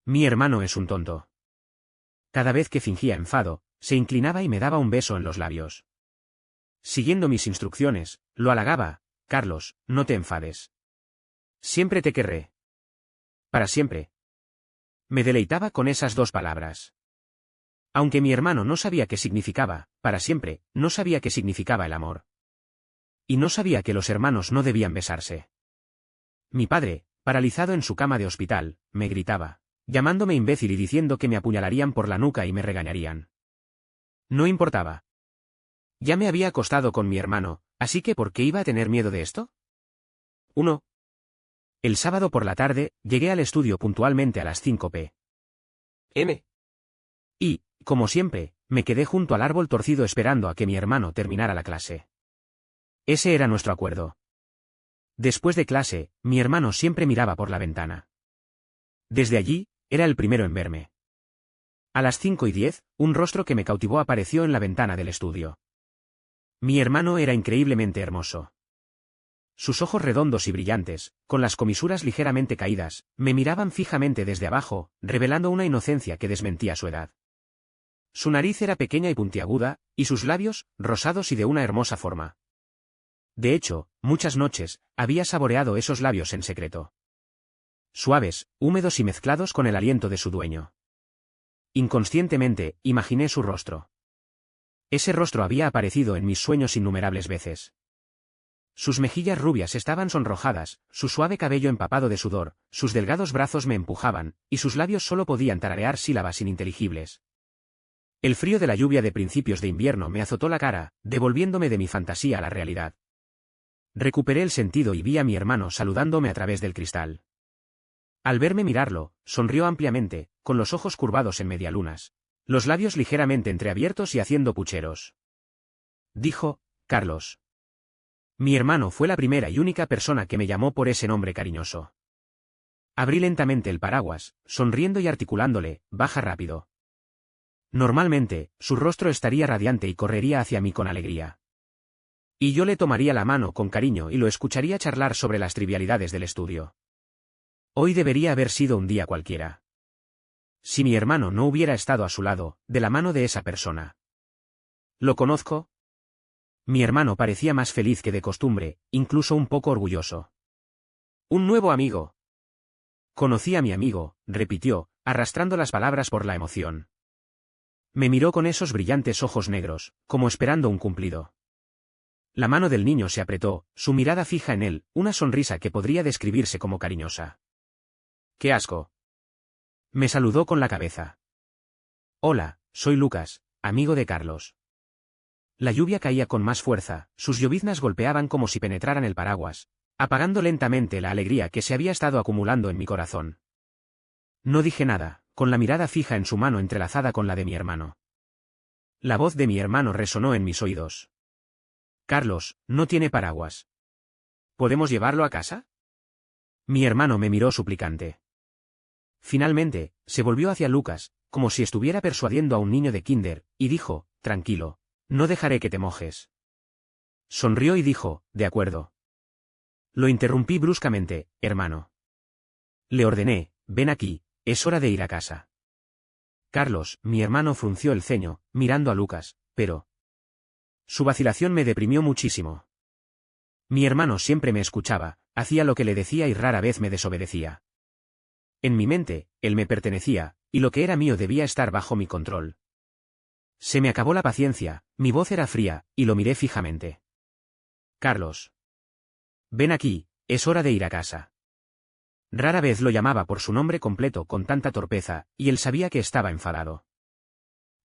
Mi hermano es un tonto. Cada vez que fingía enfado, se inclinaba y me daba un beso en los labios. Siguiendo mis instrucciones, lo halagaba: Carlos, no te enfades. Siempre te querré. Para siempre. Me deleitaba con esas dos palabras. Aunque mi hermano no sabía qué significaba, para siempre, no sabía qué significaba el amor. Y no sabía que los hermanos no debían besarse. Mi padre, paralizado en su cama de hospital, me gritaba, llamándome imbécil y diciendo que me apuñalarían por la nuca y me regañarían. No importaba. Ya me había acostado con mi hermano, así que ¿por qué iba a tener miedo de esto? 1. El sábado por la tarde, llegué al estudio puntualmente a las 5 p.m. Y, como siempre, me quedé junto al árbol torcido esperando a que mi hermano terminara la clase. Ese era nuestro acuerdo. Después de clase, mi hermano siempre miraba por la ventana. Desde allí, era el primero en verme. A las 5:10, un rostro que me cautivó apareció en la ventana del estudio. Mi hermano era increíblemente hermoso. Sus ojos redondos y brillantes, con las comisuras ligeramente caídas, me miraban fijamente desde abajo, revelando una inocencia que desmentía su edad. Su nariz era pequeña y puntiaguda, y sus labios, rosados y de una hermosa forma. De hecho, muchas noches, había saboreado esos labios en secreto. Suaves, húmedos y mezclados con el aliento de su dueño. Inconscientemente, imaginé su rostro. Ese rostro había aparecido en mis sueños innumerables veces. Sus mejillas rubias estaban sonrojadas, su suave cabello empapado de sudor, sus delgados brazos me empujaban, y sus labios solo podían tararear sílabas ininteligibles. El frío de la lluvia de principios de invierno me azotó la cara, devolviéndome de mi fantasía a la realidad. Recuperé el sentido y vi a mi hermano saludándome a través del cristal. Al verme mirarlo, sonrió ampliamente, con los ojos curvados en medialunas, los labios ligeramente entreabiertos y haciendo pucheros. Dijo: Carlos. Mi hermano fue la primera y única persona que me llamó por ese nombre cariñoso. Abrí lentamente el paraguas, sonriendo y articulándole: baja rápido. Normalmente, su rostro estaría radiante y correría hacia mí con alegría. Y yo le tomaría la mano con cariño y lo escucharía charlar sobre las trivialidades del estudio. Hoy debería haber sido un día cualquiera. Si mi hermano no hubiera estado a su lado, de la mano de esa persona. ¿Lo conozco? Mi hermano parecía más feliz que de costumbre, incluso un poco orgulloso. Un nuevo amigo. Conocí a mi amigo, repitió, arrastrando las palabras por la emoción. Me miró con esos brillantes ojos negros, como esperando un cumplido. La mano del niño se apretó, su mirada fija en él, una sonrisa que podría describirse como cariñosa. ¡Qué asco! Me saludó con la cabeza. Hola, soy Lucas, amigo de Carlos. La lluvia caía con más fuerza, sus lloviznas golpeaban como si penetraran el paraguas, apagando lentamente la alegría que se había estado acumulando en mi corazón. No dije nada, con la mirada fija en su mano entrelazada con la de mi hermano. La voz de mi hermano resonó en mis oídos. Carlos, no tiene paraguas. ¿Podemos llevarlo a casa? Mi hermano me miró suplicante. Finalmente, se volvió hacia Lucas, como si estuviera persuadiendo a un niño de kinder, y dijo: tranquilo, no dejaré que te mojes. Sonrió y dijo: de acuerdo. Lo interrumpí bruscamente: hermano. Le ordené: ven aquí, es hora de ir a casa. Carlos, mi hermano frunció el ceño, mirando a Lucas, pero... Su vacilación me deprimió muchísimo. Mi hermano siempre me escuchaba, hacía lo que le decía y rara vez me desobedecía. En mi mente, él me pertenecía, y lo que era mío debía estar bajo mi control. Se me acabó la paciencia, mi voz era fría, y lo miré fijamente. Carlos. Ven aquí, es hora de ir a casa. Rara vez lo llamaba por su nombre completo con tanta torpeza, y él sabía que estaba enfadado.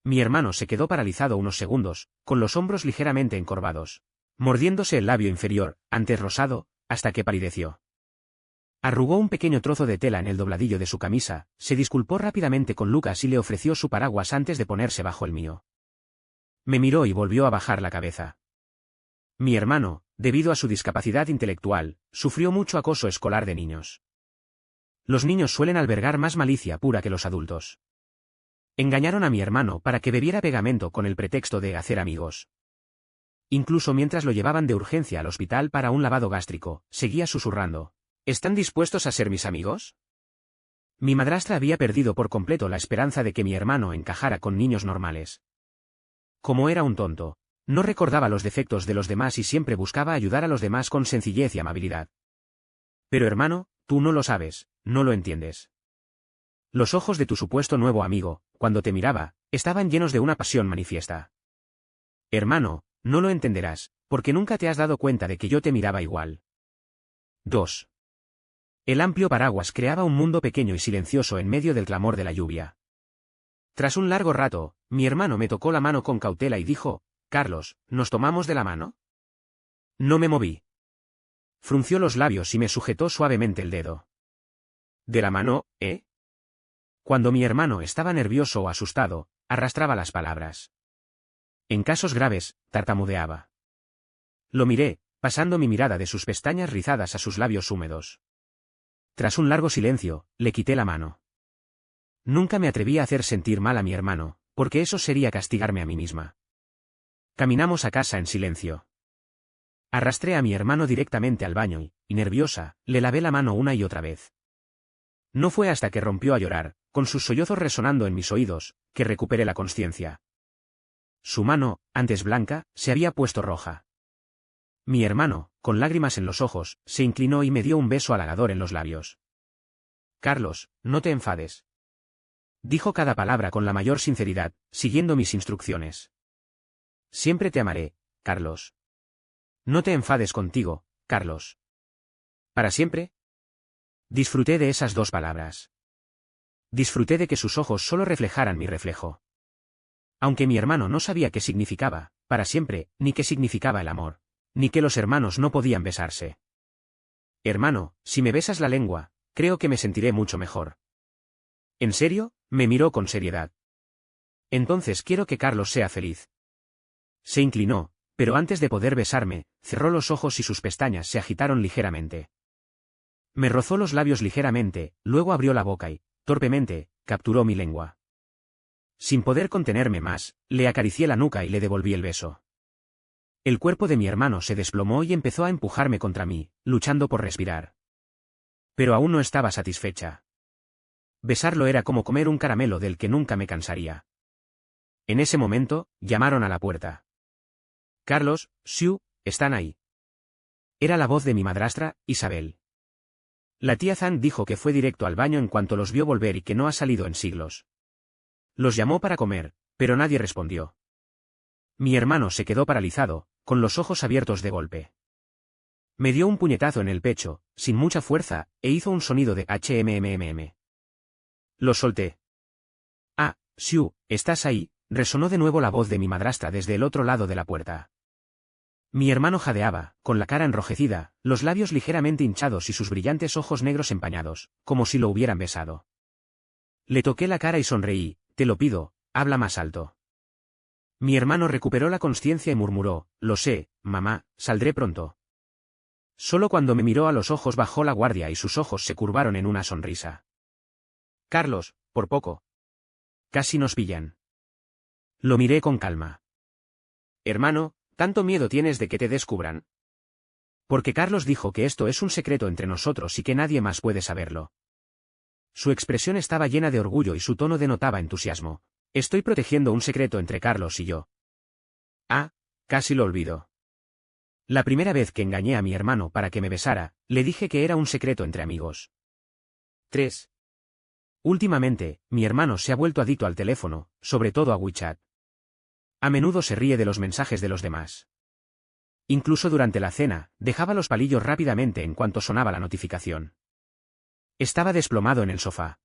Mi hermano se quedó paralizado unos segundos, con los hombros ligeramente encorvados, mordiéndose el labio inferior, antes rosado, hasta que palideció. Arrugó un pequeño trozo de tela en el dobladillo de su camisa, se disculpó rápidamente con Lucas y le ofreció su paraguas antes de ponerse bajo el mío. Me miró y volvió a bajar la cabeza. Mi hermano, debido a su discapacidad intelectual, sufrió mucho acoso escolar de niños. Los niños suelen albergar más malicia pura que los adultos. Engañaron a mi hermano para que bebiera pegamento con el pretexto de hacer amigos. Incluso mientras lo llevaban de urgencia al hospital para un lavado gástrico, seguía susurrando: ¿están dispuestos a ser mis amigos? Mi madrastra había perdido por completo la esperanza de que mi hermano encajara con niños normales. Como era un tonto, no recordaba los defectos de los demás y siempre buscaba ayudar a los demás con sencillez y amabilidad. Pero hermano, tú no lo sabes, no lo entiendes. Los ojos de tu supuesto nuevo amigo, cuando te miraba, estaban llenos de una pasión manifiesta. Hermano, no lo entenderás, porque nunca te has dado cuenta de que yo te miraba igual. 2. El amplio paraguas creaba un mundo pequeño y silencioso en medio del clamor de la lluvia. Tras un largo rato, mi hermano me tocó la mano con cautela y dijo, «Carlos, ¿nos tomamos de la mano?» No me moví. Frunció los labios y me sujetó suavemente el dedo. «¿De la mano, eh?» Cuando mi hermano estaba nervioso o asustado, arrastraba las palabras. En casos graves, tartamudeaba. Lo miré, pasando mi mirada de sus pestañas rizadas a sus labios húmedos. Tras un largo silencio, le quité la mano. Nunca me atreví a hacer sentir mal a mi hermano, porque eso sería castigarme a mí misma. Caminamos a casa en silencio. Arrastré a mi hermano directamente al baño y, nerviosa, le lavé la mano una y otra vez. No fue hasta que rompió a llorar, con sus sollozos resonando en mis oídos, que recuperé la consciencia. Su mano, antes blanca, se había puesto roja. Mi hermano, con lágrimas en los ojos, se inclinó y me dio un beso halagador en los labios. «Carlos, no te enfades». Dijo cada palabra con la mayor sinceridad, siguiendo mis instrucciones. «Siempre te amaré, Carlos. No te enfades contigo, Carlos». ¿Para siempre? Disfruté de esas dos palabras. Disfruté de que sus ojos solo reflejaran mi reflejo. Aunque mi hermano no sabía qué significaba, para siempre, ni qué significaba el amor, ni que los hermanos no podían besarse. «Hermano, si me besas la lengua, creo que me sentiré mucho mejor». «¿En serio?», me miró con seriedad. «Entonces quiero que Carlos sea feliz». Se inclinó, pero antes de poder besarme, cerró los ojos y sus pestañas se agitaron ligeramente. Me rozó los labios ligeramente, luego abrió la boca y, torpemente, capturó mi lengua. Sin poder contenerme más, le acaricié la nuca y le devolví el beso. El cuerpo de mi hermano se desplomó y empezó a empujarme contra mí, luchando por respirar. Pero aún no estaba satisfecha. Besarlo era como comer un caramelo del que nunca me cansaría. En ese momento, llamaron a la puerta. «Carlos, Sue, están ahí». Era la voz de mi madrastra, Isabel. La tía Zan dijo que fue directo al baño en cuanto los vio volver y que no ha salido en siglos. Los llamó para comer, pero nadie respondió. Mi hermano se quedó paralizado, con los ojos abiertos de golpe. Me dio un puñetazo en el pecho, sin mucha fuerza, e hizo un sonido de HMMMM. Lo solté. «Ah, Sue, ¿estás ahí?», resonó de nuevo la voz de mi madrastra desde el otro lado de la puerta. Mi hermano jadeaba, con la cara enrojecida, los labios ligeramente hinchados y sus brillantes ojos negros empañados, como si lo hubieran besado. Le toqué la cara y sonreí. «Te lo pido, habla más alto». Mi hermano recuperó la consciencia y murmuró: «Lo sé, mamá, saldré pronto». Solo cuando me miró a los ojos bajó la guardia y sus ojos se curvaron en una sonrisa. «Carlos, por poco. Casi nos pillan». Lo miré con calma. «Hermano, ¿tanto miedo tienes de que te descubran?» «Porque Carlos dijo que esto es un secreto entre nosotros y que nadie más puede saberlo». Su expresión estaba llena de orgullo y su tono denotaba entusiasmo. «Estoy protegiendo un secreto entre Carlos y yo». «Ah, casi lo olvido. La primera vez que engañé a mi hermano para que me besara, le dije que era un secreto entre amigos». 3. Últimamente, mi hermano se ha vuelto adicto al teléfono, sobre todo a WeChat. A menudo se ríe de los mensajes de los demás. Incluso durante la cena, dejaba los palillos rápidamente en cuanto sonaba la notificación. Estaba desplomado en el sofá.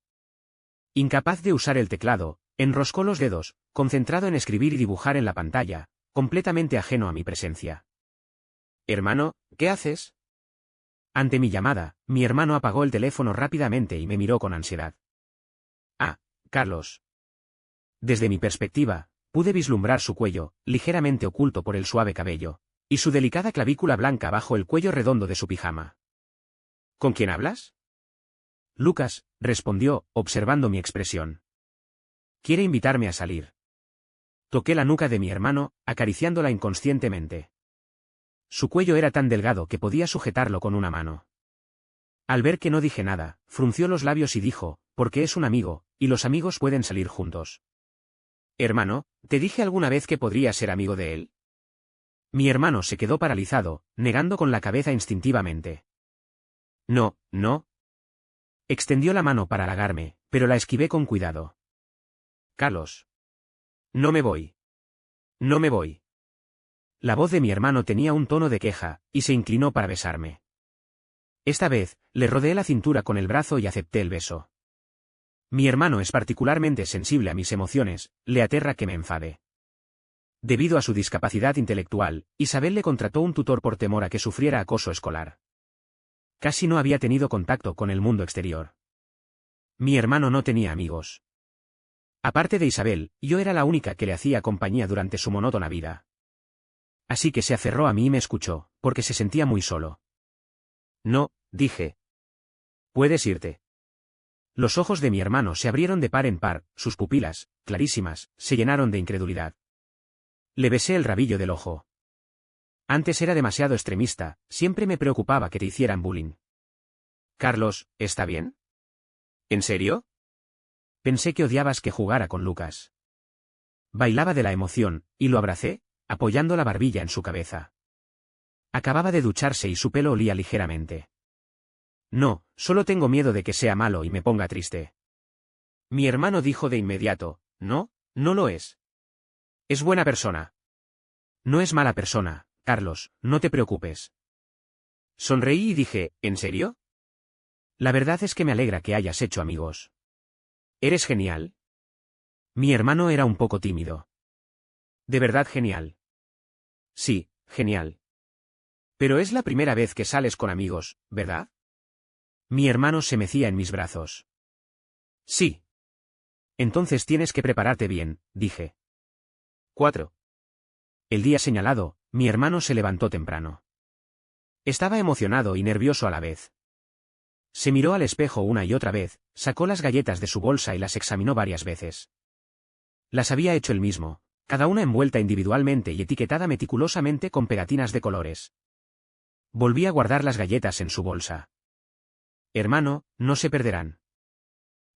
Incapaz de usar el teclado, enroscó los dedos, concentrado en escribir y dibujar en la pantalla, completamente ajeno a mi presencia. «Hermano, ¿qué haces?». Ante mi llamada, mi hermano apagó el teléfono rápidamente y me miró con ansiedad. «Ah, Carlos». Desde mi perspectiva, pude vislumbrar su cuello, ligeramente oculto por el suave cabello, y su delicada clavícula blanca bajo el cuello redondo de su pijama. «¿Con quién hablas?». «Lucas», respondió, observando mi expresión. «Quiere invitarme a salir». Toqué la nuca de mi hermano, acariciándola inconscientemente. Su cuello era tan delgado que podía sujetarlo con una mano. Al ver que no dije nada, frunció los labios y dijo: porque es un amigo, y los amigos pueden salir juntos. Hermano, ¿te dije alguna vez que podría ser amigo de él? Mi hermano se quedó paralizado, negando con la cabeza instintivamente. No, no. Extendió la mano para halagarme, pero la esquivé con cuidado. Carlos. No me voy. No me voy. La voz de mi hermano tenía un tono de queja, y se inclinó para besarme. Esta vez, le rodeé la cintura con el brazo y acepté el beso. Mi hermano es particularmente sensible a mis emociones, le aterra que me enfade. Debido a su discapacidad intelectual, Isabel le contrató un tutor por temor a que sufriera acoso escolar. Casi no había tenido contacto con el mundo exterior. Mi hermano no tenía amigos. Aparte de Isabel, yo era la única que le hacía compañía durante su monótona vida. Así que se aferró a mí y me escuchó, porque se sentía muy solo. No, dije. Puedes irte. Los ojos de mi hermano se abrieron de par en par, sus pupilas, clarísimas, se llenaron de incredulidad. Le besé el rabillo del ojo. Antes era demasiado extremista, siempre me preocupaba que te hicieran bullying. Carlos, ¿está bien? ¿En serio? Pensé que odiabas que jugara con Lucas. Bailaba de la emoción, y lo abracé, apoyando la barbilla en su cabeza. Acababa de ducharse y su pelo olía ligeramente. No, solo tengo miedo de que sea malo y me ponga triste. Mi hermano dijo de inmediato, no, no lo es. Es buena persona. No es mala persona, Carlos, no te preocupes. Sonreí y dije, ¿en serio? La verdad es que me alegra que hayas hecho amigos. ¿Eres genial? Mi hermano era un poco tímido. ¿De verdad genial? Sí, genial. Pero es la primera vez que sales con amigos, ¿verdad? Mi hermano se mecía en mis brazos. Sí. Entonces tienes que prepararte bien, dije. 4. El día señalado, mi hermano se levantó temprano. Estaba emocionado y nervioso a la vez. Se miró al espejo una y otra vez, sacó las galletas de su bolsa y las examinó varias veces. Las había hecho él mismo, cada una envuelta individualmente y etiquetada meticulosamente con pegatinas de colores. Volví a guardar las galletas en su bolsa. Hermano, no se perderán.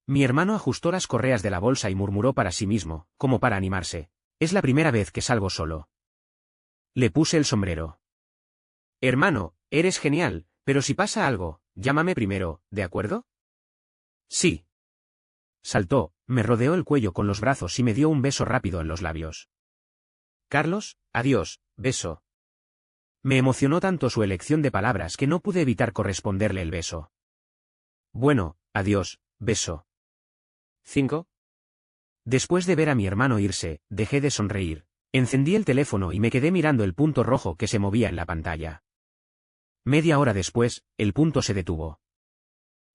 Mi hermano ajustó las correas de la bolsa y murmuró para sí mismo, como para animarse. Es la primera vez que salgo solo. Le puse el sombrero. Hermano, eres genial, pero si pasa algo, llámame primero, ¿de acuerdo? Sí. Saltó, me rodeó el cuello con los brazos y me dio un beso rápido en los labios. Carlos, adiós, beso. Me emocionó tanto su elección de palabras que no pude evitar corresponderle el beso. Bueno, adiós, beso. 5. Después de ver a mi hermano irse, dejé de sonreír, encendí el teléfono y me quedé mirando el punto rojo que se movía en la pantalla. Media hora después, el punto se detuvo.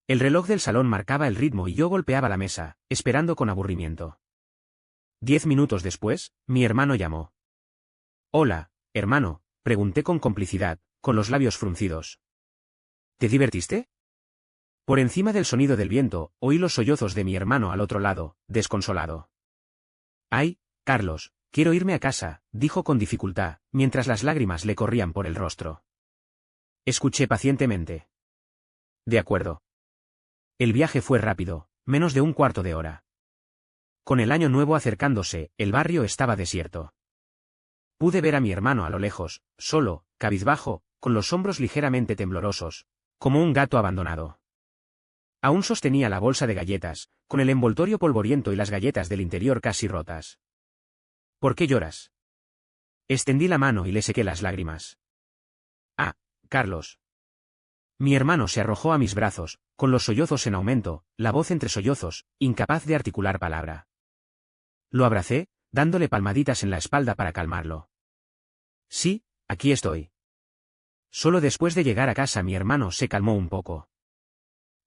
El reloj del salón marcaba el ritmo y yo golpeaba la mesa, esperando con aburrimiento. 10 minutos después, mi hermano llamó. Hola, hermano, pregunté con complicidad, con los labios fruncidos. ¿Te divertiste? Por encima del sonido del viento, oí los sollozos de mi hermano al otro lado, desconsolado. Ay, Carlos, quiero irme a casa, dijo con dificultad, mientras las lágrimas le corrían por el rostro. Escuché pacientemente. De acuerdo. El viaje fue rápido, menos de un cuarto de hora. Con el año nuevo acercándose, el barrio estaba desierto. Pude ver a mi hermano a lo lejos, solo, cabizbajo, con los hombros ligeramente temblorosos, como un gato abandonado. Aún sostenía la bolsa de galletas, con el envoltorio polvoriento y las galletas del interior casi rotas. ¿Por qué lloras? Extendí la mano y le sequé las lágrimas. Ah, Carlos. Mi hermano se arrojó a mis brazos, con los sollozos en aumento, la voz entre sollozos, incapaz de articular palabra. Lo abracé, dándole palmaditas en la espalda para calmarlo. Sí, aquí estoy. Solo después de llegar a casa mi hermano se calmó un poco.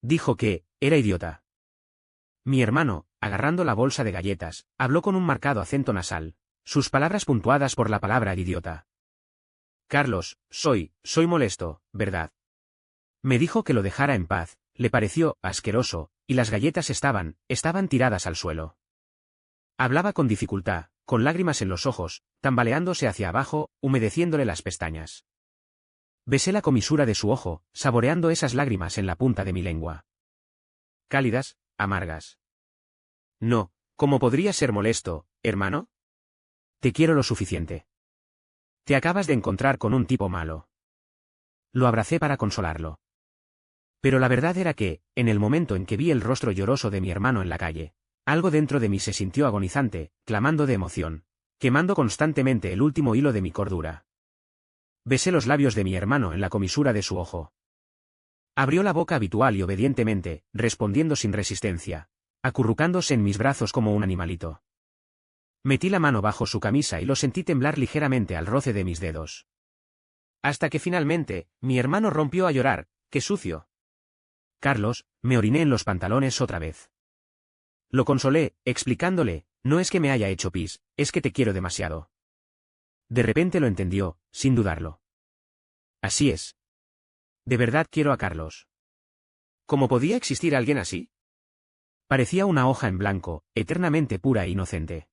Dijo que, era idiota. Mi hermano, agarrando la bolsa de galletas, habló con un marcado acento nasal, sus palabras puntuadas por la palabra idiota. Carlos, soy molesto, ¿verdad? Me dijo que lo dejara en paz, le pareció asqueroso, y las galletas estaban tiradas al suelo. Hablaba con dificultad, con lágrimas en los ojos, tambaleándose hacia abajo, humedeciéndole las pestañas. Besé la comisura de su ojo, saboreando esas lágrimas en la punta de mi lengua. Cálidas, amargas. No, ¿cómo podría ser molesto, hermano? Te quiero lo suficiente. Te acabas de encontrar con un tipo malo. Lo abracé para consolarlo. Pero la verdad era que, en el momento en que vi el rostro lloroso de mi hermano en la calle, algo dentro de mí se sintió agonizante, clamando de emoción, quemando constantemente el último hilo de mi cordura. Besé los labios de mi hermano en la comisura de su ojo. Abrió la boca habitual y obedientemente, respondiendo sin resistencia, acurrucándose en mis brazos como un animalito. Metí la mano bajo su camisa y lo sentí temblar ligeramente al roce de mis dedos. Hasta que finalmente, mi hermano rompió a llorar. ¡Qué sucio! Carlos, me oriné en los pantalones otra vez. Lo consolé, explicándole, no es que me haya hecho pis, es que te quiero demasiado. De repente lo entendió, sin dudarlo. Así es. De verdad quiero a Carlos. ¿Cómo podía existir alguien así? Parecía una hoja en blanco, eternamente pura e inocente.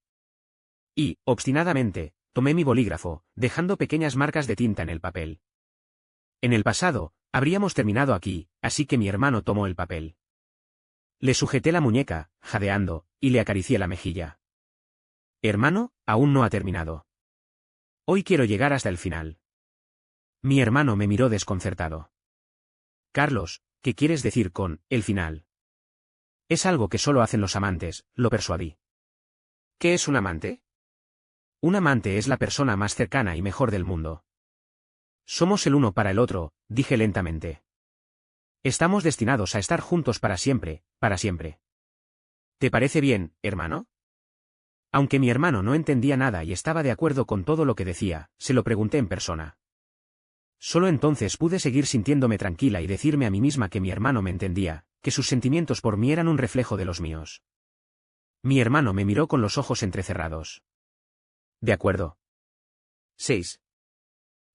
Y, obstinadamente, tomé mi bolígrafo, dejando pequeñas marcas de tinta en el papel. En el pasado, habríamos terminado aquí, así que mi hermano tomó el papel. Le sujeté la muñeca, jadeando, y le acaricié la mejilla. Hermano, aún no ha terminado. Hoy quiero llegar hasta el final. Mi hermano me miró desconcertado. Carlos, ¿qué quieres decir con el final? Es algo que solo hacen los amantes, lo persuadí. ¿Qué es un amante? Un amante es la persona más cercana y mejor del mundo. Somos el uno para el otro, dije lentamente. Estamos destinados a estar juntos para siempre, para siempre. ¿Te parece bien, hermano? Aunque mi hermano no entendía nada y estaba de acuerdo con todo lo que decía, se lo pregunté en persona. Solo entonces pude seguir sintiéndome tranquila y decirme a mí misma que mi hermano me entendía, que sus sentimientos por mí eran un reflejo de los míos. Mi hermano me miró con los ojos entrecerrados. De acuerdo. 6.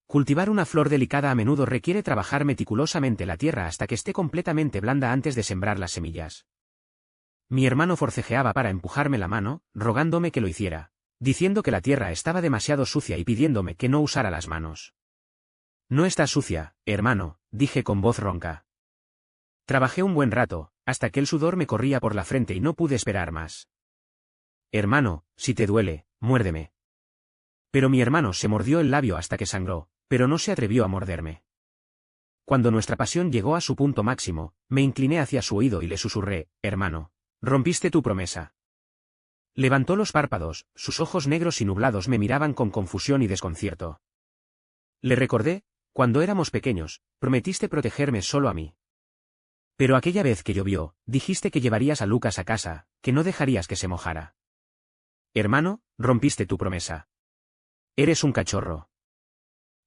Cultivar una flor delicada a menudo requiere trabajar meticulosamente la tierra hasta que esté completamente blanda antes de sembrar las semillas. Mi hermano forcejeaba para empujarme la mano, rogándome que lo hiciera, diciendo que la tierra estaba demasiado sucia y pidiéndome que no usara las manos. No está sucia, hermano, dije con voz ronca. Trabajé un buen rato, hasta que el sudor me corría por la frente y no pude esperar más. Hermano, si te duele, muérdeme. Pero mi hermano se mordió el labio hasta que sangró, pero no se atrevió a morderme. Cuando nuestra pasión llegó a su punto máximo, me incliné hacia su oído y le susurré, hermano, rompiste tu promesa. Levantó los párpados, sus ojos negros y nublados me miraban con confusión y desconcierto. Le recordé, cuando éramos pequeños, prometiste protegerme solo a mí. Pero aquella vez que llovió, dijiste que llevarías a Lucas a casa, que no dejarías que se mojara. Hermano, rompiste tu promesa. Eres un cachorro.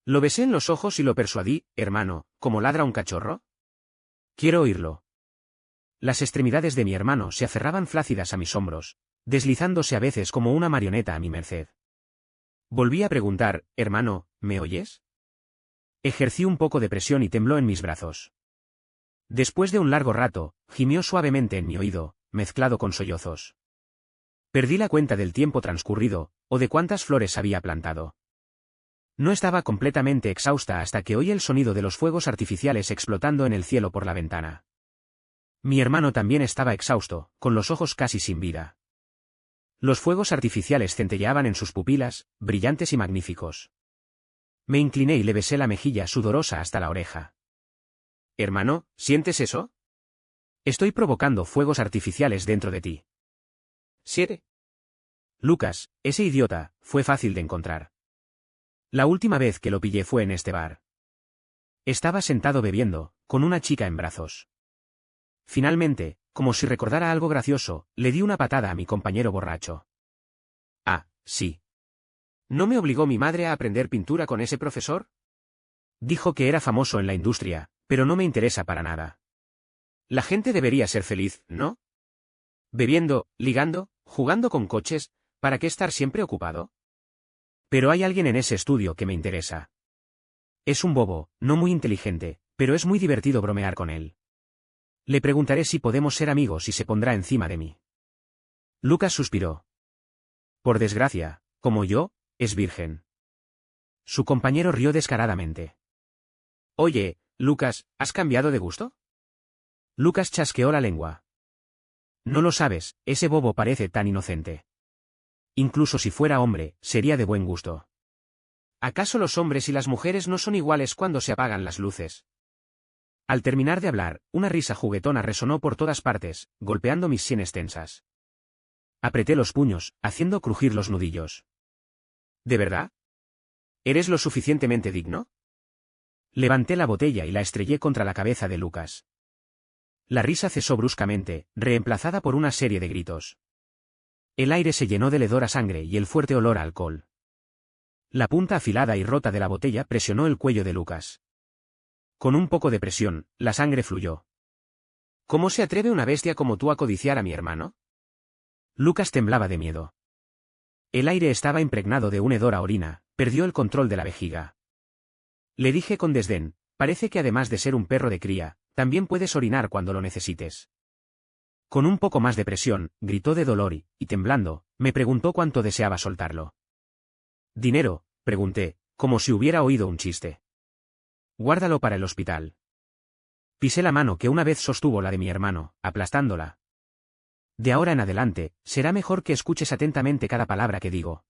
Lo besé en los ojos y lo persuadí, hermano, ¿cómo ladra un cachorro? Quiero oírlo. Las extremidades de mi hermano se aferraban flácidas a mis hombros, deslizándose a veces como una marioneta a mi merced. Volví a preguntar, hermano, ¿me oyes? Ejercí un poco de presión y tembló en mis brazos. Después de un largo rato, gimió suavemente en mi oído, mezclado con sollozos. Perdí la cuenta del tiempo transcurrido, o de cuántas flores había plantado. No estaba completamente exhausta hasta que oí el sonido de los fuegos artificiales explotando en el cielo por la ventana. Mi hermano también estaba exhausto, con los ojos casi sin vida. Los fuegos artificiales centelleaban en sus pupilas, brillantes y magníficos. Me incliné y le besé la mejilla sudorosa hasta la oreja. Hermano, ¿sientes eso? Estoy provocando fuegos artificiales dentro de ti. 7. Lucas, ese idiota, fue fácil de encontrar. La última vez que lo pillé fue en este bar. Estaba sentado bebiendo, con una chica en brazos. Finalmente, como si recordara algo gracioso, le di una patada a mi compañero borracho. Ah, sí. ¿No me obligó mi madre a aprender pintura con ese profesor? Dijo que era famoso en la industria, pero no me interesa para nada. La gente debería ser feliz, ¿no? Bebiendo, ligando, jugando con coches, ¿para qué estar siempre ocupado? Pero hay alguien en ese estudio que me interesa. Es un bobo, no muy inteligente, pero es muy divertido bromear con él. Le preguntaré si podemos ser amigos y se pondrá encima de mí. Lucas suspiró. Por desgracia, como yo, es virgen. Su compañero rió descaradamente. Oye, Lucas, ¿has cambiado de gusto? Lucas chasqueó la lengua. No lo sabes, ese bobo parece tan inocente. Incluso si fuera hombre, sería de buen gusto. ¿Acaso los hombres y las mujeres no son iguales cuando se apagan las luces? Al terminar de hablar, una risa juguetona resonó por todas partes, golpeando mis sienes tensas. Apreté los puños, haciendo crujir los nudillos. ¿De verdad? ¿Eres lo suficientemente digno? Levanté la botella y la estrellé contra la cabeza de Lucas. La risa cesó bruscamente, reemplazada por una serie de gritos. El aire se llenó del hedor a sangre y el fuerte olor a alcohol. La punta afilada y rota de la botella presionó el cuello de Lucas. Con un poco de presión, la sangre fluyó. ¿Cómo se atreve una bestia como tú a codiciar a mi hermano? Lucas temblaba de miedo. El aire estaba impregnado de un hedor a orina, perdió el control de la vejiga. Le dije con desdén, parece que además de ser un perro de cría, también puedes orinar cuando lo necesites. Con un poco más de presión, gritó de dolor y, temblando, me preguntó cuánto deseaba soltarlo. ¿Dinero?, pregunté, como si hubiera oído un chiste. Guárdalo para el hospital. Pisé la mano que una vez sostuvo la de mi hermano, aplastándola. De ahora en adelante, será mejor que escuches atentamente cada palabra que digo.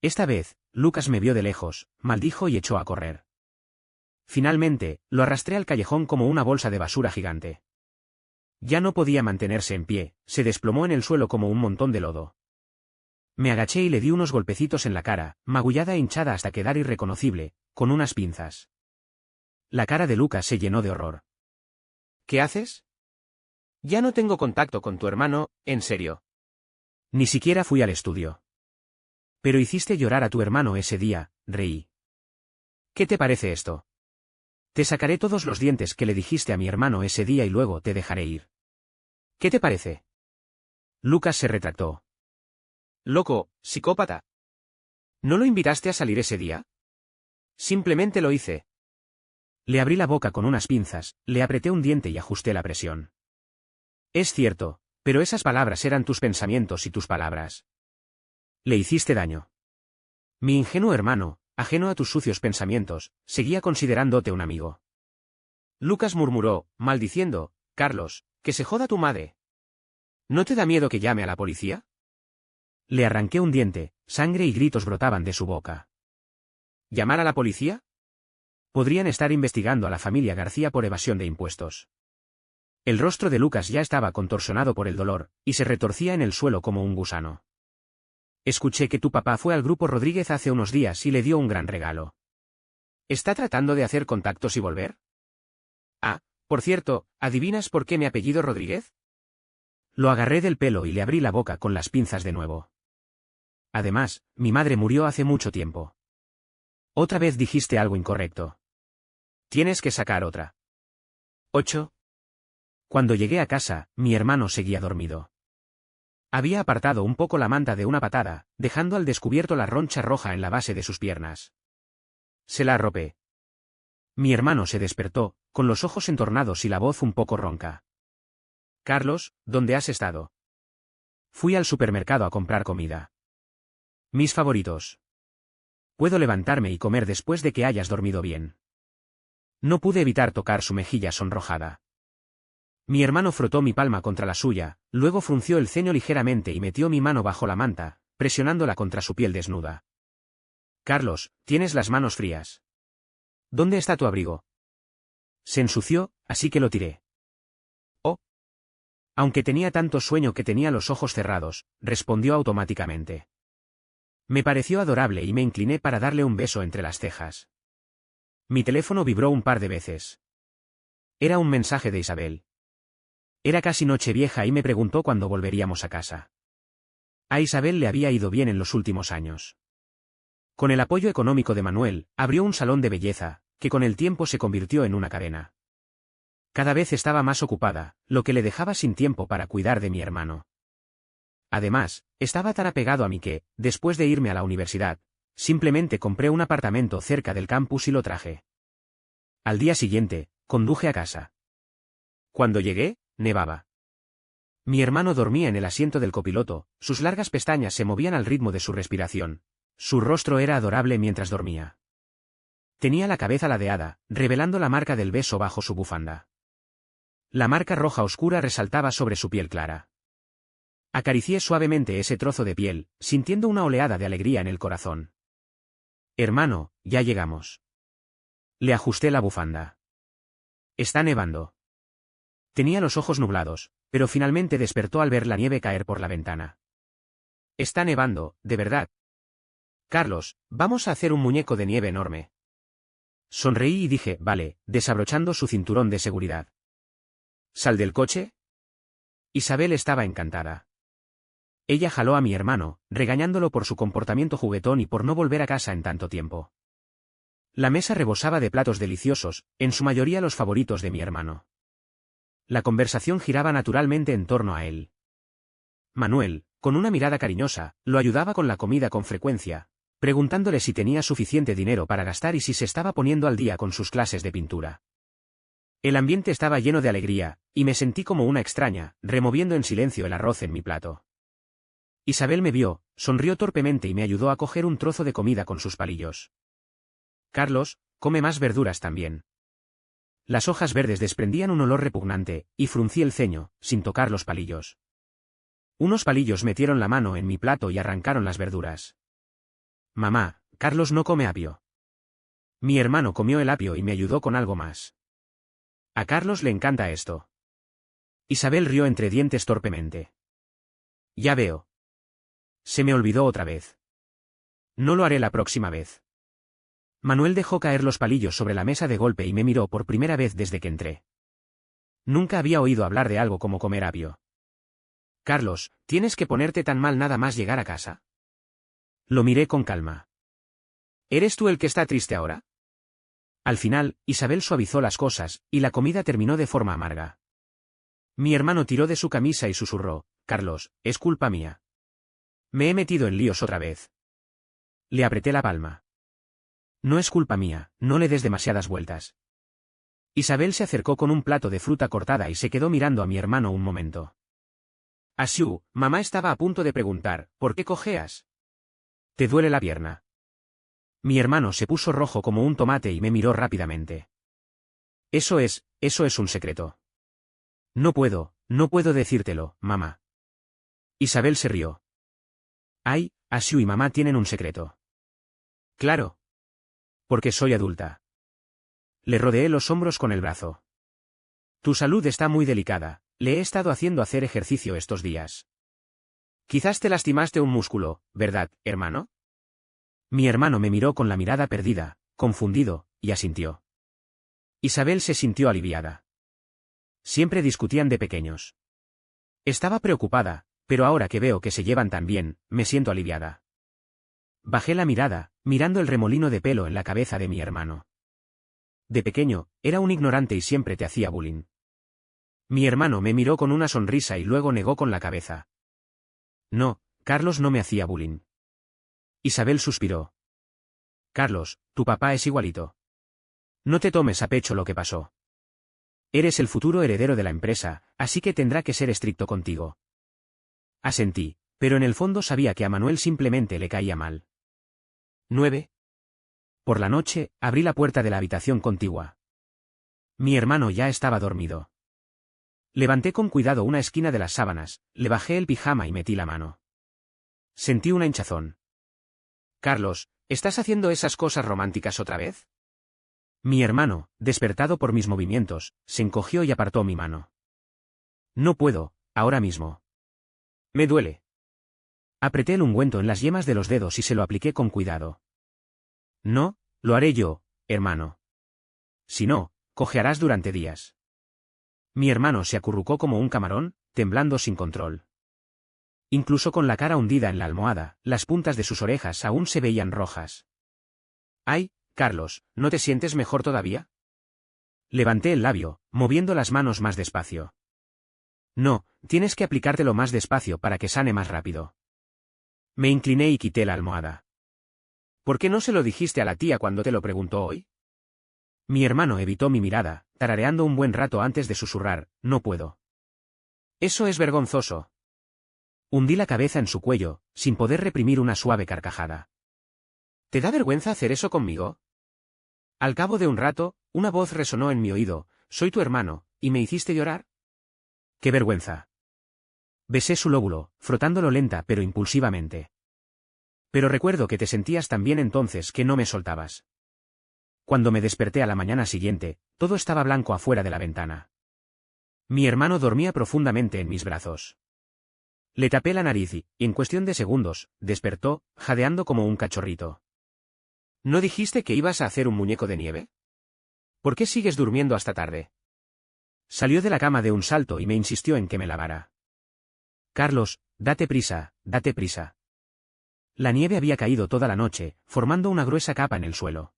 Esta vez, Lucas me vio de lejos, maldijo y echó a correr. Finalmente, lo arrastré al callejón como una bolsa de basura gigante. Ya no podía mantenerse en pie, se desplomó en el suelo como un montón de lodo. Me agaché y le di unos golpecitos en la cara, magullada e hinchada hasta quedar irreconocible, con unas pinzas. La cara de Lucas se llenó de horror. ¿Qué haces? Ya no tengo contacto con tu hermano, en serio. Ni siquiera fui al estudio. Pero hiciste llorar a tu hermano ese día, reí. ¿Qué te parece esto? Te sacaré todos los dientes que le dijiste a mi hermano ese día y luego te dejaré ir. ¿Qué te parece? Lucas se retractó. Loco, psicópata. ¿No lo invitaste a salir ese día? Simplemente lo hice. Le abrí la boca con unas pinzas, le apreté un diente y ajusté la presión. Es cierto, pero esas palabras eran tus pensamientos y tus palabras. Le hiciste daño. Mi ingenuo hermano, ajeno a tus sucios pensamientos, seguía considerándote un amigo. Lucas murmuró, maldiciendo, Carlos, que se joda tu madre. ¿No te da miedo que llame a la policía? Le arranqué un diente, sangre y gritos brotaban de su boca. ¿Llamar a la policía? Podrían estar investigando a la familia García por evasión de impuestos. El rostro de Lucas ya estaba contorsionado por el dolor, y se retorcía en el suelo como un gusano. Escuché que tu papá fue al Grupo Rodríguez hace unos días y le dio un gran regalo. ¿Está tratando de hacer contactos y volver? Ah, por cierto, ¿adivinas por qué mi apellido Rodríguez? Lo agarré del pelo y le abrí la boca con las pinzas de nuevo. Además, mi madre murió hace mucho tiempo. Otra vez dijiste algo incorrecto. Tienes que sacar otra. 8. Cuando llegué a casa, mi hermano seguía dormido. Había apartado un poco la manta de una patada, dejando al descubierto la roncha roja en la base de sus piernas. Se la arropé. Mi hermano se despertó, con los ojos entornados y la voz un poco ronca. Carlos, ¿dónde has estado? Fui al supermercado a comprar comida. Mis favoritos. Puedo levantarme y comer después de que hayas dormido bien. No pude evitar tocar su mejilla sonrojada. Mi hermano frotó mi palma contra la suya, luego frunció el ceño ligeramente y metió mi mano bajo la manta, presionándola contra su piel desnuda. Carlos, tienes las manos frías. ¿Dónde está tu abrigo? Se ensució, así que lo tiré. Oh. Aunque tenía tanto sueño que tenía los ojos cerrados, respondió automáticamente. Me pareció adorable y me incliné para darle un beso entre las cejas. Mi teléfono vibró un par de veces. Era un mensaje de Isabel. Era casi Nochevieja y me preguntó cuándo volveríamos a casa. A Isabel le había ido bien en los últimos años. Con el apoyo económico de Manuel, abrió un salón de belleza, que con el tiempo se convirtió en una cadena. Cada vez estaba más ocupada, lo que le dejaba sin tiempo para cuidar de mi hermano. Además, estaba tan apegado a mí que, después de irme a la universidad, simplemente compré un apartamento cerca del campus y lo traje. Al día siguiente, conduje a casa. Cuando llegué, nevaba. Mi hermano dormía en el asiento del copiloto, sus largas pestañas se movían al ritmo de su respiración. Su rostro era adorable mientras dormía. Tenía la cabeza ladeada, revelando la marca del beso bajo su bufanda. La marca roja oscura resaltaba sobre su piel clara. Acaricié suavemente ese trozo de piel, sintiendo una oleada de alegría en el corazón. Hermano, ya llegamos. Le ajusté la bufanda. Está nevando. Tenía los ojos nublados, pero finalmente despertó al ver la nieve caer por la ventana. Está nevando, de verdad. Carlos, vamos a hacer un muñeco de nieve enorme. Sonreí y dije, vale, desabrochando su cinturón de seguridad. ¿Sal del coche? Isabel estaba encantada. Ella jaló a mi hermano, regañándolo por su comportamiento juguetón y por no volver a casa en tanto tiempo. La mesa rebosaba de platos deliciosos, en su mayoría los favoritos de mi hermano. La conversación giraba naturalmente en torno a él. Manuel, con una mirada cariñosa, lo ayudaba con la comida con frecuencia, preguntándole si tenía suficiente dinero para gastar y si se estaba poniendo al día con sus clases de pintura. El ambiente estaba lleno de alegría, y me sentí como una extraña, removiendo en silencio el arroz en mi plato. Isabel me vio, sonrió torpemente y me ayudó a coger un trozo de comida con sus palillos. Carlos, come más verduras también. Las hojas verdes desprendían un olor repugnante, y fruncí el ceño, sin tocar los palillos. Unos palillos metieron la mano en mi plato y arrancaron las verduras. Mamá, Carlos no come apio. Mi hermano comió el apio y me ayudó con algo más. A Carlos le encanta esto. Isabel rió entre dientes torpemente. Ya veo. Se me olvidó otra vez. No lo haré la próxima vez. Manuel dejó caer los palillos sobre la mesa de golpe y me miró por primera vez desde que entré. Nunca había oído hablar de algo como comer apio. Carlos, ¿tienes que ponerte tan mal nada más llegar a casa? Lo miré con calma. ¿Eres tú el que está triste ahora? Al final, Isabel suavizó las cosas, y la comida terminó de forma amarga. Mi hermano tiró de su camisa y susurró, Carlos, es culpa mía. Me he metido en líos otra vez. Le apreté la palma. No es culpa mía, no le des demasiadas vueltas. Isabel se acercó con un plato de fruta cortada y se quedó mirando a mi hermano un momento. Asiu, mamá estaba a punto de preguntar, ¿por qué cojeas? ¿Te duele la pierna? Mi hermano se puso rojo como un tomate y me miró rápidamente. Eso es un secreto. No puedo decírtelo, mamá. Isabel se rió. Ay, Asiu y mamá tienen un secreto. Claro. Porque soy adulta. Le rodeé los hombros con el brazo. Tu salud está muy delicada, le he estado haciendo hacer ejercicio estos días. Quizás te lastimaste un músculo, ¿verdad, hermano? Mi hermano me miró con la mirada perdida, confundido, y asintió. Isabel se sintió aliviada. Siempre discutían de pequeños. Estaba preocupada, pero ahora que veo que se llevan tan bien, me siento aliviada. Bajé la mirada, mirando el remolino de pelo en la cabeza de mi hermano. De pequeño, era un ignorante y siempre te hacía bullying. Mi hermano me miró con una sonrisa y luego negó con la cabeza. No, Carlos no me hacía bullying. Isabel suspiró. Carlos, tu papá es igualito. No te tomes a pecho lo que pasó. Eres el futuro heredero de la empresa, así que tendrá que ser estricto contigo. Asentí, pero en el fondo sabía que a Manuel simplemente le caía mal. 9. Por la noche, abrí la puerta de la habitación contigua. Mi hermano ya estaba dormido. Levanté con cuidado una esquina de las sábanas, le bajé el pijama y metí la mano. Sentí una hinchazón. Carlos, ¿estás haciendo esas cosas románticas otra vez? Mi hermano, despertado por mis movimientos, se encogió y apartó mi mano. No puedo, ahora mismo. Me duele. Apreté el ungüento en las yemas de los dedos y se lo apliqué con cuidado. No, lo haré yo, hermano. Si no, cojearás durante días. Mi hermano se acurrucó como un camarón, temblando sin control. Incluso con la cara hundida en la almohada, las puntas de sus orejas aún se veían rojas. ¡Ay, Carlos, ¿no te sientes mejor todavía? Levanté el labio, moviendo las manos más despacio. No, tienes que aplicártelo más despacio para que sane más rápido. Me incliné y quité la almohada. ¿Por qué no se lo dijiste a la tía cuando te lo preguntó hoy? Mi hermano evitó mi mirada, tarareando un buen rato antes de susurrar, no puedo. Eso es vergonzoso. Hundí la cabeza en su cuello, sin poder reprimir una suave carcajada. ¿Te da vergüenza hacer eso conmigo? Al cabo de un rato, una voz resonó en mi oído, soy tu hermano, ¿Y me hiciste llorar? ¡Qué vergüenza! Besé su lóbulo, frotándolo lenta pero impulsivamente. Pero recuerdo que te sentías tan bien entonces que no me soltabas. Cuando me desperté a la mañana siguiente, todo estaba blanco afuera de la ventana. Mi hermano dormía profundamente en mis brazos. Le tapé la nariz y, en cuestión de segundos, despertó, jadeando como un cachorrito. ¿No dijiste que ibas a hacer un muñeco de nieve? ¿Por qué sigues durmiendo hasta tarde? Salió de la cama de un salto y me insistió en que me lavara. Carlos, date prisa, date prisa. La nieve había caído toda la noche, formando una gruesa capa en el suelo.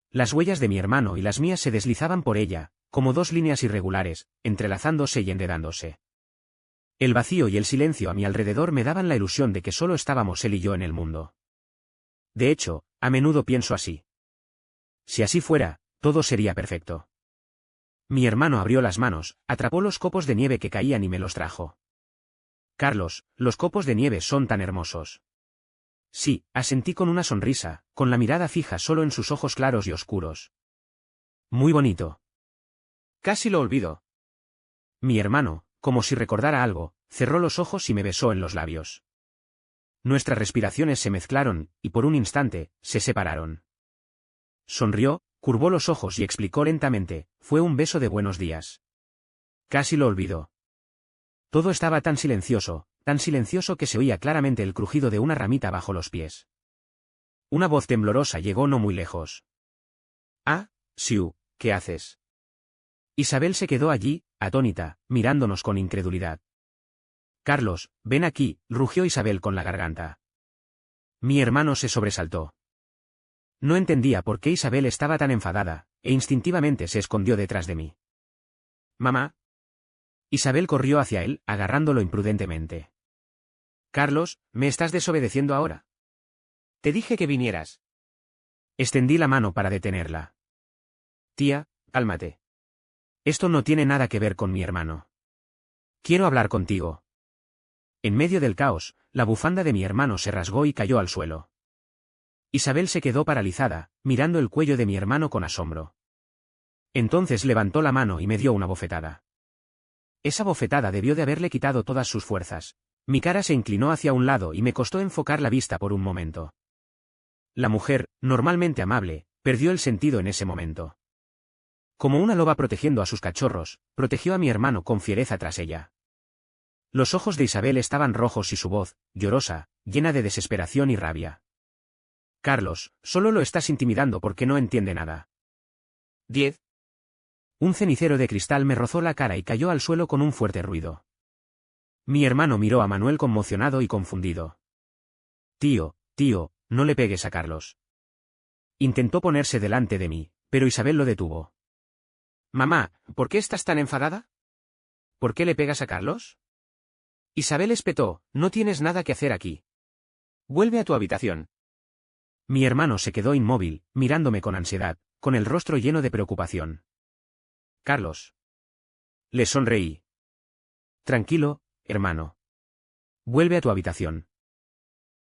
Las huellas de mi hermano y las mías se deslizaban por ella, como dos líneas irregulares, entrelazándose y enredándose. El vacío y el silencio a mi alrededor me daban la ilusión de que solo estábamos él y yo en el mundo. De hecho, a menudo pienso así. Si así fuera, todo sería perfecto. Mi hermano abrió las manos, atrapó los copos de nieve que caían y me los trajo. Carlos, los copos de nieve son tan hermosos. Sí, asentí con una sonrisa, con la mirada fija solo en sus ojos claros y oscuros. Muy bonito. Casi lo olvido. Mi hermano, como si recordara algo, cerró los ojos y me besó en los labios. Nuestras respiraciones se mezclaron, y por un instante, se separaron. Sonrió, curvó los ojos y explicó lentamente, fue un beso de buenos días. Casi lo olvidó. Todo estaba tan silencioso que se oía claramente el crujido de una ramita bajo los pies. Una voz temblorosa llegó no muy lejos. «Ah, Siu, ¿qué haces?» Isabel se quedó allí, atónita, mirándonos con incredulidad. «Carlos, ven aquí», rugió Isabel con la garganta. Mi hermano se sobresaltó. No entendía por qué Isabel estaba tan enfadada, e instintivamente se escondió detrás de mí. «Mamá». Isabel corrió hacia él, agarrándolo imprudentemente. «Carlos, ¿me estás desobedeciendo ahora? Te dije que vinieras». Extendí la mano para detenerla. «Tía, cálmate. Esto no tiene nada que ver con mi hermano. Quiero hablar contigo». En medio del caos, la bufanda de mi hermano se rasgó y cayó al suelo. Isabel se quedó paralizada, mirando el cuello de mi hermano con asombro. Entonces levantó la mano y me dio una bofetada. Esa bofetada debió de haberle quitado todas sus fuerzas. Mi cara se inclinó hacia un lado y me costó enfocar la vista por un momento. La mujer, normalmente amable, perdió el sentido en ese momento. Como una loba protegiendo a sus cachorros, protegió a mi hermano con fiereza tras ella. Los ojos de Isabel estaban rojos y su voz, llorosa, llena de desesperación y rabia. «Carlos, solo lo estás intimidando porque no entiende nada». 10. Un cenicero de cristal me rozó la cara y cayó al suelo con un fuerte ruido. Mi hermano miró a Manuel conmocionado y confundido. Tío, no le pegues a Carlos». Intentó ponerse delante de mí, pero Isabel lo detuvo. «Mamá, ¿por qué estás tan enfadada? ¿Por qué le pegas a Carlos?» Isabel espetó, «No tienes nada que hacer aquí. Vuelve a tu habitación». Mi hermano se quedó inmóvil, mirándome con ansiedad, con el rostro lleno de preocupación. «Carlos». Le sonreí. «Tranquilo, hermano. Vuelve a tu habitación».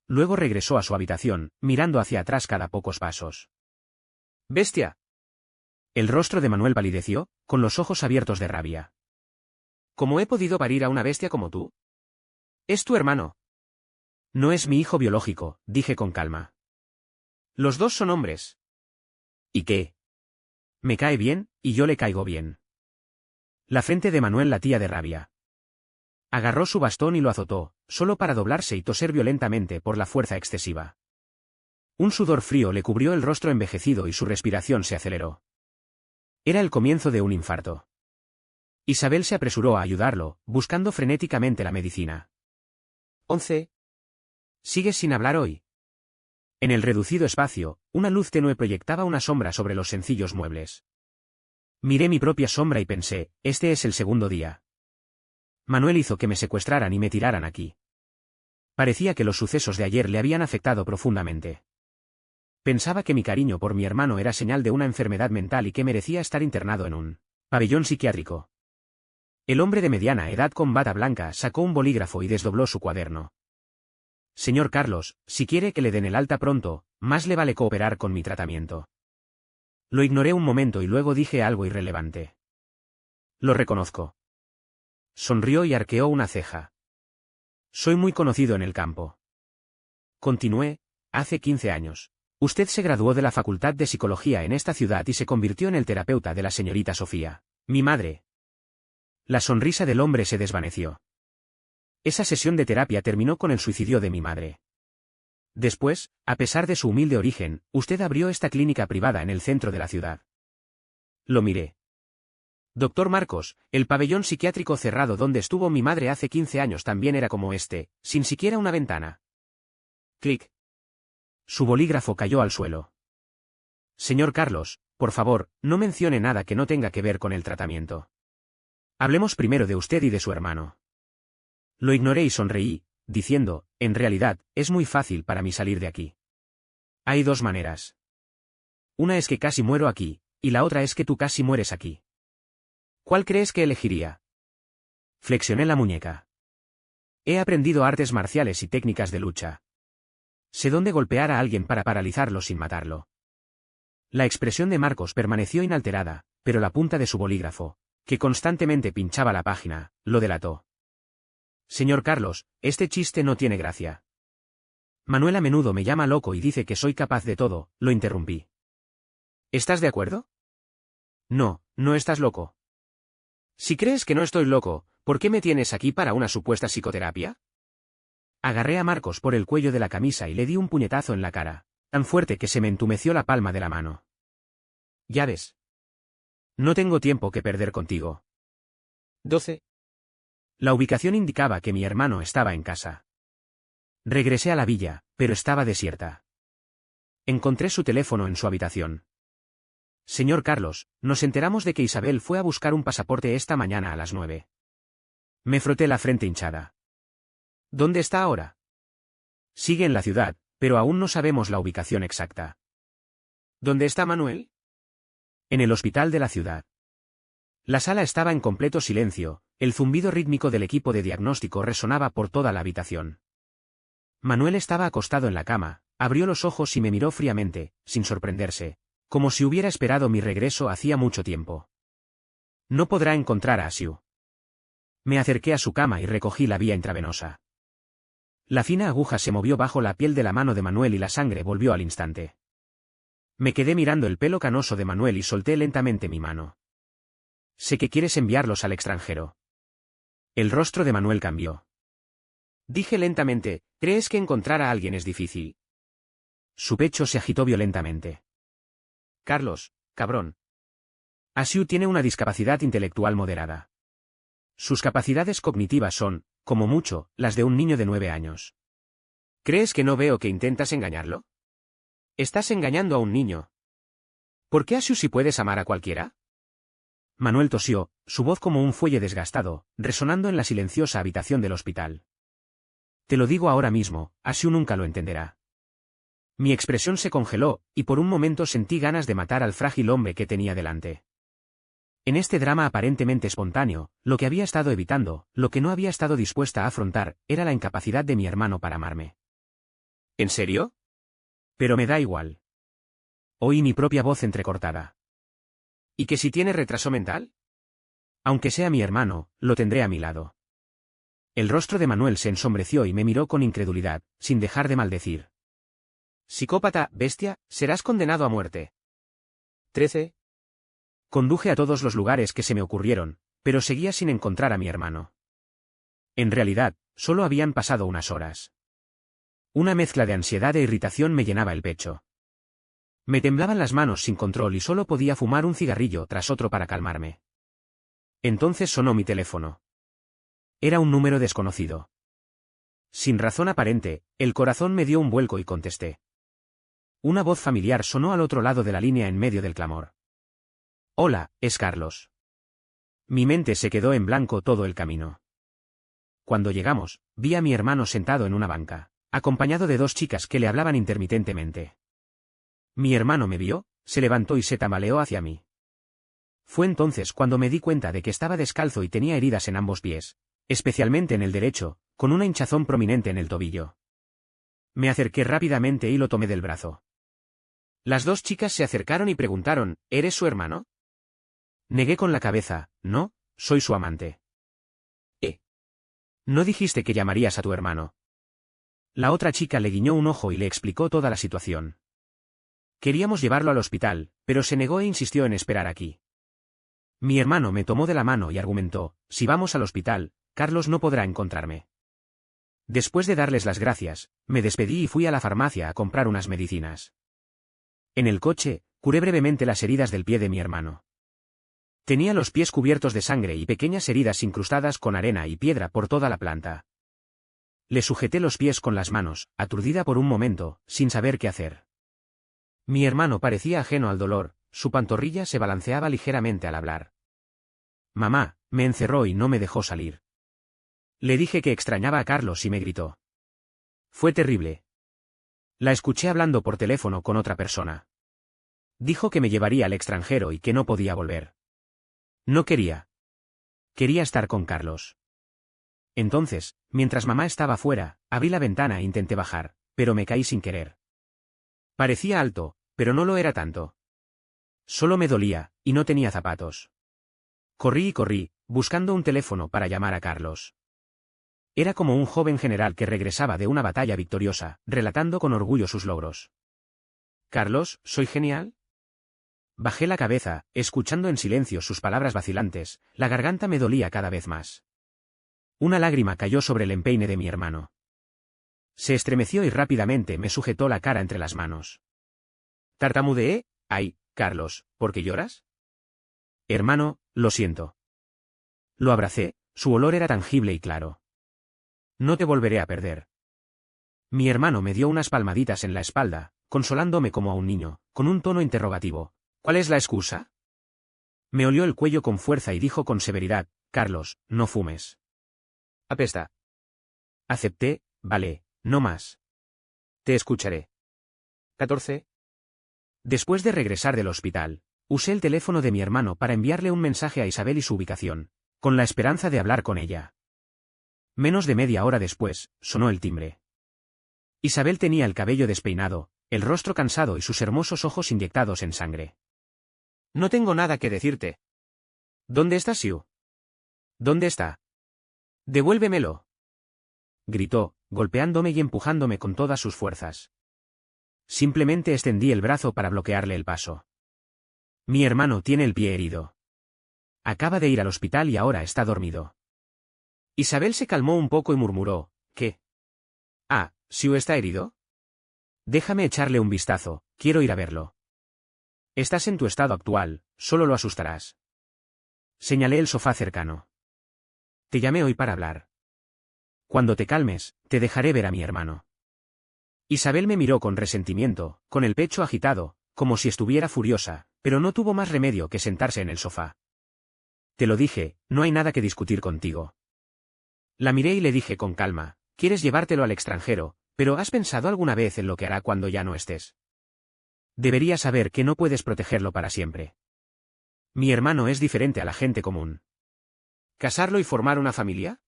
Luego regresó a su habitación, mirando hacia atrás cada pocos pasos. «¡Bestia!». El rostro de Manuel palideció, con los ojos abiertos de rabia. «¿Cómo he podido parir a una bestia como tú? Es tu hermano». «No es mi hijo biológico», dije con calma. «Los dos son hombres». «¿Y qué? Me cae bien, y yo le caigo bien». La frente de Manuel latía de rabia. Agarró su bastón y lo azotó, solo para doblarse y toser violentamente por la fuerza excesiva. Un sudor frío le cubrió el rostro envejecido y su respiración se aceleró. Era el comienzo de un infarto. Isabel se apresuró a ayudarlo, buscando frenéticamente la medicina. 11. ¿Sigues sin hablar hoy? En el reducido espacio, una luz tenue proyectaba una sombra sobre los sencillos muebles. Miré mi propia sombra y pensé, este es el segundo día. Manuel hizo que me secuestraran y me tiraran aquí. Parecía que los sucesos de ayer le habían afectado profundamente. Pensaba que mi cariño por mi hermano era señal de una enfermedad mental y que merecía estar internado en un pabellón psiquiátrico. El hombre de mediana edad con bata blanca sacó un bolígrafo y desdobló su cuaderno. «Señor Carlos, si quiere que le den el alta pronto, más le vale cooperar con mi tratamiento». Lo ignoré un momento y luego dije algo irrelevante. Lo reconozco. Sonrió y arqueó una ceja. Soy muy conocido en el campo. Continué, hace 15 años. Usted se graduó de la Facultad de Psicología en esta ciudad y se convirtió en el terapeuta de la señorita Sofía, mi madre. La sonrisa del hombre se desvaneció. Esa sesión de terapia terminó con el suicidio de mi madre. Después, a pesar de su humilde origen, usted abrió esta clínica privada en el centro de la ciudad. Lo miré. Doctor Marcos, el pabellón psiquiátrico cerrado donde estuvo mi madre hace 15 años también era como este, sin siquiera una ventana. Clic. Su bolígrafo cayó al suelo. Señor Carlos, por favor, no mencione nada que no tenga que ver con el tratamiento. Hablemos primero de usted y de su hermano. Lo ignoré y sonreí, diciendo, en realidad, es muy fácil para mí salir de aquí. Hay dos maneras. Una es que casi muero aquí, y la otra es que tú casi mueres aquí. ¿Cuál crees que elegiría? Flexioné la muñeca. He aprendido artes marciales y técnicas de lucha. Sé dónde golpear a alguien para paralizarlo sin matarlo. La expresión de Marcos permaneció inalterada, pero la punta de su bolígrafo, que constantemente pinchaba la página, lo delató. Señor Carlos, este chiste no tiene gracia. Manuel a menudo me llama loco y dice que soy capaz de todo, lo interrumpí. ¿Estás de acuerdo? No, no estás loco. Si crees que no estoy loco, ¿por qué me tienes aquí para una supuesta psicoterapia? Agarré a Marcos por el cuello de la camisa y le di un puñetazo en la cara, tan fuerte que se me entumeció la palma de la mano. Ya ves. No tengo tiempo que perder contigo. 12. La ubicación indicaba que mi hermano estaba en casa. Regresé a la villa, pero estaba desierta. Encontré su teléfono en su habitación. Señor Carlos, nos enteramos de que Isabel fue a buscar un pasaporte esta mañana a las 9. Me froté la frente hinchada. ¿Dónde está ahora? Sigue en la ciudad, pero aún no sabemos la ubicación exacta. ¿Dónde está Manuel? En el hospital de la ciudad. La sala estaba en completo silencio, el zumbido rítmico del equipo de diagnóstico resonaba por toda la habitación. Manuel estaba acostado en la cama, abrió los ojos y me miró fríamente, sin sorprenderse, como si hubiera esperado mi regreso hacía mucho tiempo. No podrá encontrar a Asiu. Me acerqué a su cama y recogí la vía intravenosa. La fina aguja se movió bajo la piel de la mano de Manuel y la sangre volvió al instante. Me quedé mirando el pelo canoso de Manuel y solté lentamente mi mano. Sé que quieres enviarlos al extranjero. El rostro de Manuel cambió. Dije lentamente, ¿crees que encontrar a alguien es difícil? Su pecho se agitó violentamente. Carlos, cabrón. Asiu tiene una discapacidad intelectual moderada. Sus capacidades cognitivas son, como mucho, las de un niño de 9 años. ¿Crees que no veo que intentas engañarlo? Estás engañando a un niño. ¿Por qué Asiu si puedes amar a cualquiera? Manuel tosió, su voz como un fuelle desgastado, resonando en la silenciosa habitación del hospital. Te lo digo ahora mismo, Asiu nunca lo entenderá. Mi expresión se congeló, y por un momento sentí ganas de matar al frágil hombre que tenía delante. En este drama aparentemente espontáneo, lo que había estado evitando, lo que no había estado dispuesta a afrontar, era la incapacidad de mi hermano para amarme. ¿En serio? Pero me da igual. Oí mi propia voz entrecortada. ¿Y que si tiene retraso mental? Aunque sea mi hermano, lo tendré a mi lado. El rostro de Manuel se ensombreció y me miró con incredulidad, sin dejar de maldecir. Psicópata, bestia, serás condenado a muerte. 13. Conduje a todos los lugares que se me ocurrieron, pero seguía sin encontrar a mi hermano. En realidad, solo habían pasado unas horas. Una mezcla de ansiedad e irritación me llenaba el pecho. Me temblaban las manos sin control y solo podía fumar un cigarrillo tras otro para calmarme. Entonces sonó mi teléfono. Era un número desconocido. Sin razón aparente, el corazón me dio un vuelco y contesté. Una voz familiar sonó al otro lado de la línea en medio del clamor. Hola, es Carlos. Mi mente se quedó en blanco todo el camino. Cuando llegamos, vi a mi hermano sentado en una banca, acompañado de dos chicas que le hablaban intermitentemente. Mi hermano me vio, se levantó y se tambaleó hacia mí. Fue entonces cuando me di cuenta de que estaba descalzo y tenía heridas en ambos pies, especialmente en el derecho, con una hinchazón prominente en el tobillo. Me acerqué rápidamente y lo tomé del brazo. Las dos chicas se acercaron y preguntaron, ¿eres su hermano? Negué con la cabeza, no, soy su amante. ¿No dijiste que llamarías a tu hermano? La otra chica le guiñó un ojo y le explicó toda la situación. Queríamos llevarlo al hospital, pero se negó e insistió en esperar aquí. Mi hermano me tomó de la mano y argumentó, si vamos al hospital, Carlos no podrá encontrarme. Después de darles las gracias, me despedí y fui a la farmacia a comprar unas medicinas. En el coche, curé brevemente las heridas del pie de mi hermano. Tenía los pies cubiertos de sangre y pequeñas heridas incrustadas con arena y piedra por toda la planta. Le sujeté los pies con las manos, aturdida por un momento, sin saber qué hacer. Mi hermano parecía ajeno al dolor, su pantorrilla se balanceaba ligeramente al hablar. Mamá, me encerró y no me dejó salir. Le dije que extrañaba a Carlos y me gritó. Fue terrible. La escuché hablando por teléfono con otra persona. Dijo que me llevaría al extranjero y que no podía volver. No quería. Quería estar con Carlos. Entonces, mientras mamá estaba fuera, abrí la ventana e intenté bajar, pero me caí sin querer. Parecía alto, pero no lo era tanto. Solo me dolía, y no tenía zapatos. Corrí y corrí, buscando un teléfono para llamar a Carlos. Era como un joven general que regresaba de una batalla victoriosa, relatando con orgullo sus logros. «Carlos, ¿soy genial?» Bajé la cabeza, escuchando en silencio sus palabras vacilantes, la garganta me dolía cada vez más. Una lágrima cayó sobre el empeine de mi hermano. Se estremeció y rápidamente me sujetó la cara entre las manos. Tartamudeé, «Ay, Carlos, ¿por qué lloras?» «Hermano, lo siento». Lo abracé, su olor era tangible y claro. «No te volveré a perder». Mi hermano me dio unas palmaditas en la espalda, consolándome como a un niño, con un tono interrogativo. «¿Cuál es la excusa?» Me olió el cuello con fuerza y dijo con severidad, «Carlos, no fumes». «Apesta». Acepté, «Vale, no más. Te escucharé». 14. Después de regresar del hospital, usé el teléfono de mi hermano para enviarle un mensaje a Isabel y su ubicación, con la esperanza de hablar con ella. Menos de media hora después, sonó el timbre. Isabel tenía el cabello despeinado, el rostro cansado y sus hermosos ojos inyectados en sangre. «No tengo nada que decirte». «¿Dónde está Sue?» «¿Dónde está?» «Devuélvemelo», gritó, golpeándome y empujándome con todas sus fuerzas. Simplemente extendí el brazo para bloquearle el paso. Mi hermano tiene el pie herido. Acaba de ir al hospital y ahora está dormido. Isabel se calmó un poco y murmuró, ¿qué? Ah, ¿Sue está herido? Déjame echarle un vistazo, quiero ir a verlo. Estás en tu estado actual, solo lo asustarás. Señalé el sofá cercano. Te llamé hoy para hablar. Cuando te calmes, te dejaré ver a mi hermano. Isabel me miró con resentimiento, con el pecho agitado, como si estuviera furiosa, pero no tuvo más remedio que sentarse en el sofá. Te lo dije, no hay nada que discutir contigo. La miré y le dije con calma, quieres llevártelo al extranjero, pero ¿has pensado alguna vez en lo que hará cuando ya no estés? Deberías saber que no puedes protegerlo para siempre. Mi hermano es diferente a la gente común. ¿Casarlo y formar una familia?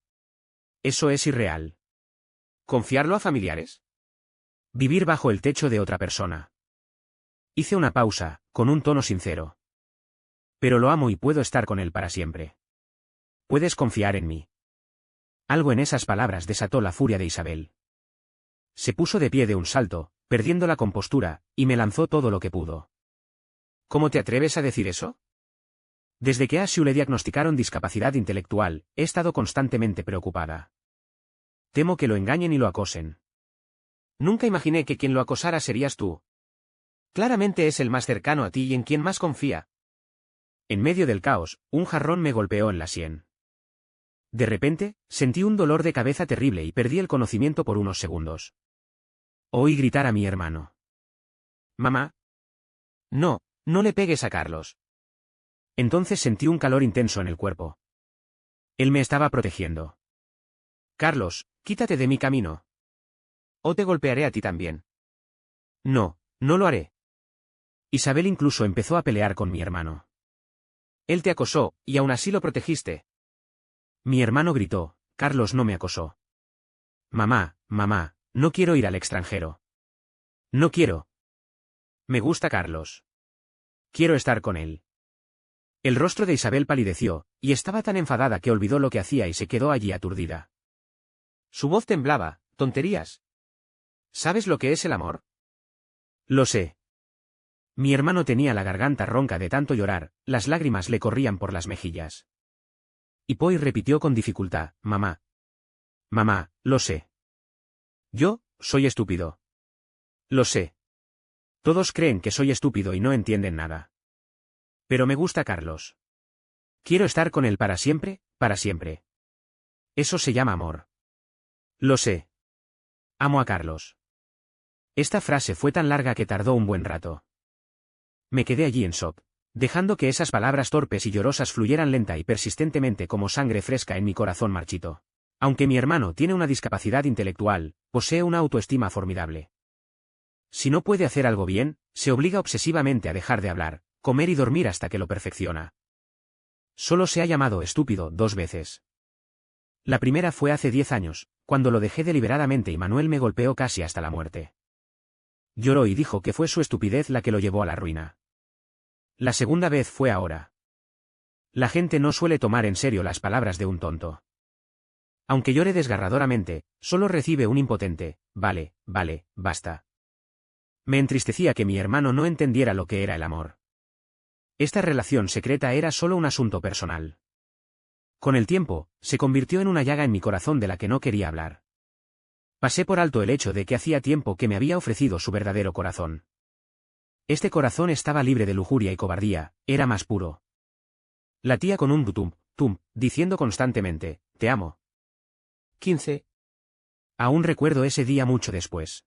Eso es irreal. ¿Confiarlo a familiares? Vivir bajo el techo de otra persona. Hice una pausa, con un tono sincero. Pero lo amo y puedo estar con él para siempre. Puedes confiar en mí. Algo en esas palabras desató la furia de Isabel. Se puso de pie de un salto, perdiendo la compostura, y me lanzó todo lo que pudo. ¿Cómo te atreves a decir eso? Desde que a Sue le diagnosticaron discapacidad intelectual, he estado constantemente preocupada. Temo que lo engañen y lo acosen. Nunca imaginé que quien lo acosara serías tú. Claramente es el más cercano a ti y en quien más confía. En medio del caos, un jarrón me golpeó en la sien. De repente, sentí un dolor de cabeza terrible y perdí el conocimiento por unos segundos. Oí gritar a mi hermano. «Mamá. No, no le pegues a Carlos». Entonces sentí un calor intenso en el cuerpo. Él me estaba protegiendo. «Carlos, quítate de mi camino. O te golpearé a ti también». «No, no lo haré». Isabel incluso empezó a pelear con mi hermano. «Él te acosó, y aún así lo protegiste». Mi hermano gritó, «Carlos no me acosó». «Mamá, mamá, no quiero ir al extranjero. No quiero. Me gusta Carlos. Quiero estar con él». El rostro de Isabel palideció, y estaba tan enfadada que olvidó lo que hacía y se quedó allí aturdida. Su voz temblaba. Tonterías. ¿Sabes lo que es el amor? Lo sé. Mi hermano tenía la garganta ronca de tanto llorar, las lágrimas le corrían por las mejillas. Y Poi repitió con dificultad, mamá. Mamá, lo sé. Yo, soy estúpido. Lo sé. Todos creen que soy estúpido y no entienden nada. Pero me gusta Carlos. Quiero estar con él para siempre, para siempre. Eso se llama amor. Lo sé. Amo a Carlos. Esta frase fue tan larga que tardó un buen rato. Me quedé allí en shock, dejando que esas palabras torpes y llorosas fluyeran lenta y persistentemente como sangre fresca en mi corazón marchito. Aunque mi hermano tiene una discapacidad intelectual, posee una autoestima formidable. Si no puede hacer algo bien, se obliga obsesivamente a dejar de hablar, comer y dormir hasta que lo perfecciona. Solo se ha llamado estúpido 2 veces. La primera fue hace 10 años, cuando lo dejé deliberadamente y Manuel me golpeó casi hasta la muerte. Lloró y dijo que fue su estupidez la que lo llevó a la ruina. La segunda vez fue ahora. La gente no suele tomar en serio las palabras de un tonto. Aunque llore desgarradoramente, solo recibe un impotente, vale, basta. Me entristecía que mi hermano no entendiera lo que era el amor. Esta relación secreta era solo un asunto personal. Con el tiempo, se convirtió en una llaga en mi corazón de la que no quería hablar. Pasé por alto el hecho de que hacía tiempo que me había ofrecido su verdadero corazón. Este corazón estaba libre de lujuria y cobardía, era más puro. Latía con un tum, diciendo constantemente, te amo. 15. Aún recuerdo ese día mucho después.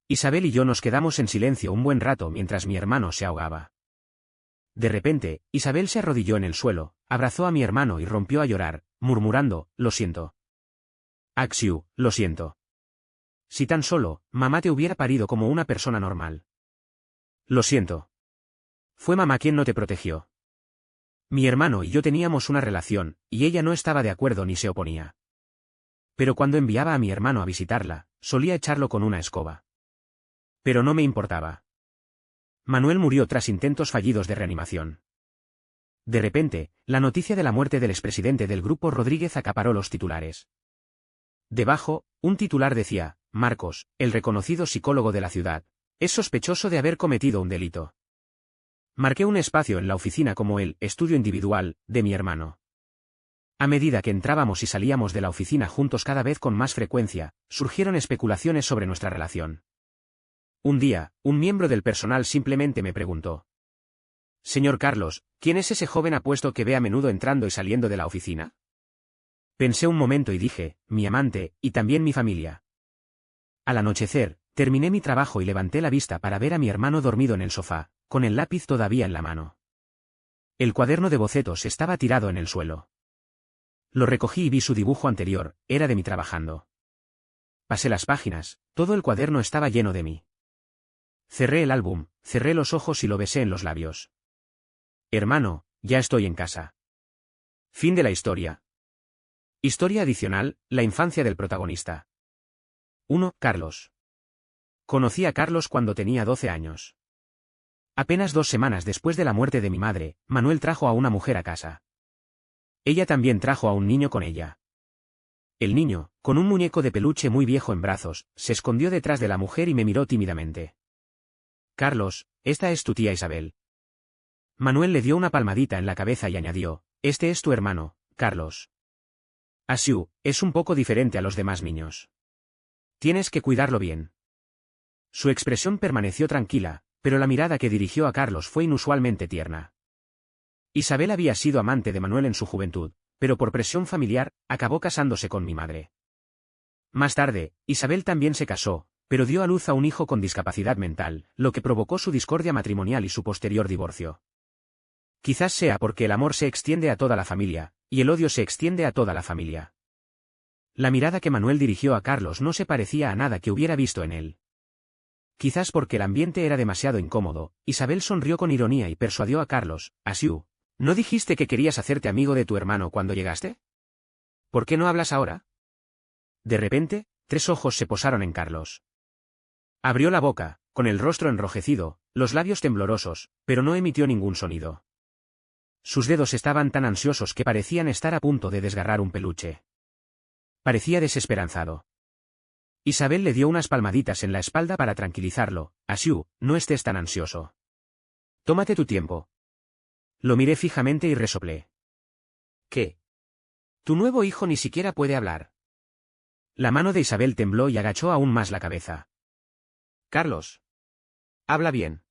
Isabel y yo nos quedamos en silencio un buen rato mientras mi hermano se ahogaba. De repente, Isabel se arrodilló en el suelo, abrazó a mi hermano y rompió a llorar, murmurando, lo siento. Axiu, lo siento. Si tan solo, mamá te hubiera parido como una persona normal. Lo siento. Fue mamá quien no te protegió. Mi hermano y yo teníamos una relación, y ella no estaba de acuerdo ni se oponía. Pero cuando enviaba a mi hermano a visitarla, solía echarlo con una escoba. Pero no me importaba. Manuel murió tras intentos fallidos de reanimación. De repente, la noticia de la muerte del expresidente del Grupo Rodríguez acaparó los titulares. Debajo, un titular decía, Marcos, el reconocido psicólogo de la ciudad, es sospechoso de haber cometido un delito. Marqué un espacio en la oficina como el estudio individual de mi hermano. A medida que entrábamos y salíamos de la oficina juntos cada vez con más frecuencia, surgieron especulaciones sobre nuestra relación. Un día, un miembro del personal simplemente me preguntó. Señor Carlos, ¿quién es ese joven apuesto que ve a menudo entrando y saliendo de la oficina? Pensé un momento y dije, mi amante, y también mi familia. Al anochecer, terminé mi trabajo y levanté la vista para ver a mi hermano dormido en el sofá, con el lápiz todavía en la mano. El cuaderno de bocetos estaba tirado en el suelo. Lo recogí y vi su dibujo anterior, era de mí trabajando. Pasé las páginas, todo el cuaderno estaba lleno de mí. Cerré el álbum, cerré los ojos y lo besé en los labios. Hermano, ya estoy en casa. Fin de la historia. Historia adicional, la infancia del protagonista. 1. Carlos. Conocí a Carlos cuando tenía 12 años. Apenas 2 semanas después de la muerte de mi madre, Manuel trajo a una mujer a casa. Ella también trajo a un niño con ella. El niño, con un muñeco de peluche muy viejo en brazos, se escondió detrás de la mujer y me miró tímidamente. Carlos, esta es tu tía Isabel. Manuel le dio una palmadita en la cabeza y añadió, este es tu hermano, Carlos. Asiu, es un poco diferente a los demás niños. Tienes que cuidarlo bien. Su expresión permaneció tranquila, pero la mirada que dirigió a Carlos fue inusualmente tierna. Isabel había sido amante de Manuel en su juventud, pero por presión familiar, acabó casándose con mi madre. Más tarde, Isabel también se casó, pero dio a luz a un hijo con discapacidad mental, lo que provocó su discordia matrimonial y su posterior divorcio. Quizás sea porque el amor se extiende a toda la familia, y el odio se extiende a toda la familia. La mirada que Manuel dirigió a Carlos no se parecía a nada que hubiera visto en él. Quizás porque el ambiente era demasiado incómodo, Isabel sonrió con ironía y persuadió a Carlos, Asiu, ¿no dijiste que querías hacerte amigo de tu hermano cuando llegaste? ¿Por qué no hablas ahora? De repente, 3 ojos se posaron en Carlos. Abrió la boca, con el rostro enrojecido, los labios temblorosos, pero no emitió ningún sonido. Sus dedos estaban tan ansiosos que parecían estar a punto de desgarrar un peluche. Parecía desesperanzado. Isabel le dio unas palmaditas en la espalda para tranquilizarlo. Asiu, no estés tan ansioso. Tómate tu tiempo. Lo miré fijamente y resoplé. ¿Qué? Tu nuevo hijo ni siquiera puede hablar. La mano de Isabel tembló y agachó aún más la cabeza. Carlos. Habla bien.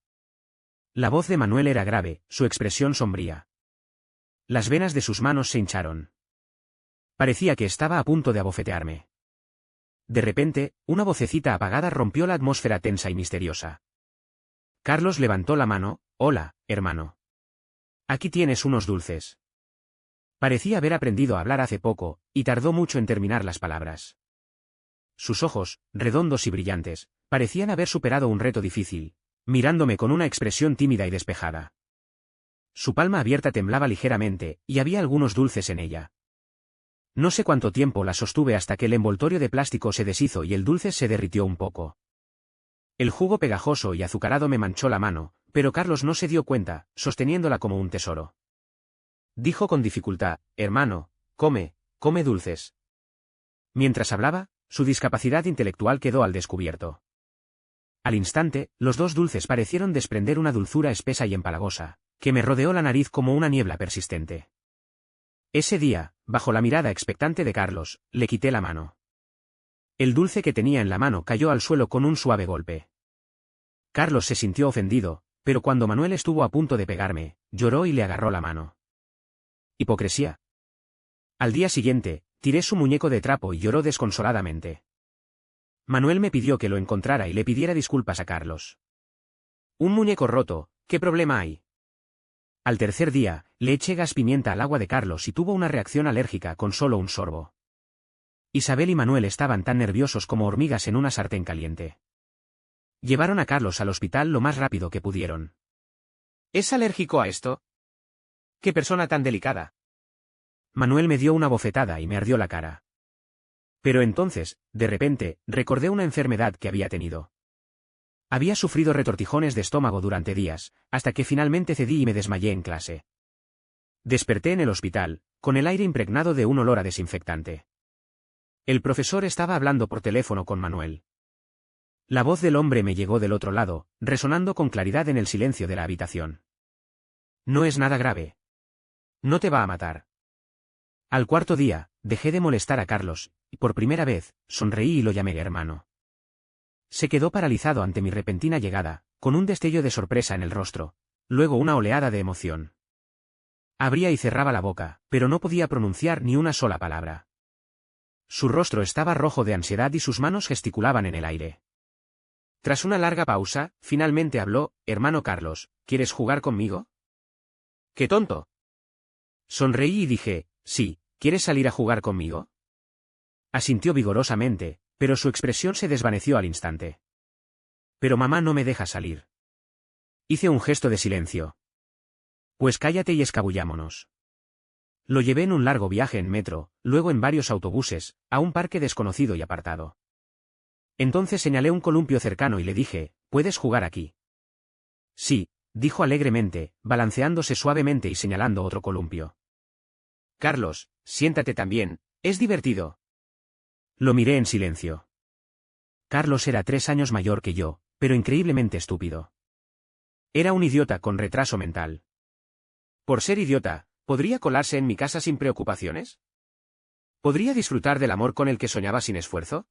La voz de Manuel era grave, su expresión sombría. Las venas de sus manos se hincharon. Parecía que estaba a punto de abofetearme. De repente, una vocecita apagada rompió la atmósfera tensa y misteriosa. Carlos levantó la mano. Hola, hermano. Aquí tienes unos dulces. Parecía haber aprendido a hablar hace poco, y tardó mucho en terminar las palabras. Sus ojos, redondos y brillantes, parecían haber superado un reto difícil, mirándome con una expresión tímida y despejada. Su palma abierta temblaba ligeramente, y había algunos dulces en ella. No sé cuánto tiempo la sostuve hasta que el envoltorio de plástico se deshizo y el dulce se derritió un poco. El jugo pegajoso y azucarado me manchó la mano, pero Carlos no se dio cuenta, sosteniéndola como un tesoro. Dijo con dificultad, hermano, come dulces. Mientras hablaba, su discapacidad intelectual quedó al descubierto. Al instante, los dos dulces parecieron desprender una dulzura espesa y empalagosa, que me rodeó la nariz como una niebla persistente. Ese día, bajo la mirada expectante de Carlos, le quité la mano. El dulce que tenía en la mano cayó al suelo con un suave golpe. Carlos se sintió ofendido, pero cuando Manuel estuvo a punto de pegarme, lloró y le agarró la mano. Hipocresía. Al día siguiente, tiré su muñeco de trapo y lloró desconsoladamente. Manuel me pidió que lo encontrara y le pidiera disculpas a Carlos. Un muñeco roto, ¿qué problema hay? Al tercer día, le eché gas pimienta al agua de Carlos y tuvo una reacción alérgica con solo un sorbo. Isabel y Manuel estaban tan nerviosos como hormigas en una sartén caliente. Llevaron a Carlos al hospital lo más rápido que pudieron. ¿Es alérgico a esto? ¡Qué persona tan delicada! Manuel me dio una bofetada y me ardió la cara. Pero entonces, de repente, recordé una enfermedad que había tenido. Había sufrido retortijones de estómago durante días, hasta que finalmente cedí y me desmayé en clase. Desperté en el hospital, con el aire impregnado de un olor a desinfectante. El profesor estaba hablando por teléfono con Manuel. La voz del hombre me llegó del otro lado, resonando con claridad en el silencio de la habitación. No es nada grave. No te va a matar. Al cuarto día, dejé de molestar a Carlos, y por primera vez, sonreí y lo llamé hermano. Se quedó paralizado ante mi repentina llegada, con un destello de sorpresa en el rostro, luego una oleada de emoción. Abría y cerraba la boca, pero no podía pronunciar ni una sola palabra. Su rostro estaba rojo de ansiedad y sus manos gesticulaban en el aire. Tras una larga pausa, finalmente habló, hermano Carlos, ¿quieres jugar conmigo? ¡Qué tonto! Sonreí y dije, sí, ¿quieres salir a jugar conmigo? Asintió vigorosamente, pero su expresión se desvaneció al instante. Pero mamá no me deja salir. Hice un gesto de silencio. Pues cállate y escabullámonos. Lo llevé en un largo viaje en metro, luego en varios autobuses, a un parque desconocido y apartado. Entonces señalé un columpio cercano y le dije, ¿puedes jugar aquí? Sí, dijo alegremente, balanceándose suavemente y señalando otro columpio. Carlos, siéntate también, es divertido. Lo miré en silencio. Carlos era 3 años mayor que yo, pero increíblemente estúpido. Era un idiota con retraso mental. Por ser idiota, ¿podría colarse en mi casa sin preocupaciones? ¿Podría disfrutar del amor con el que soñaba sin esfuerzo?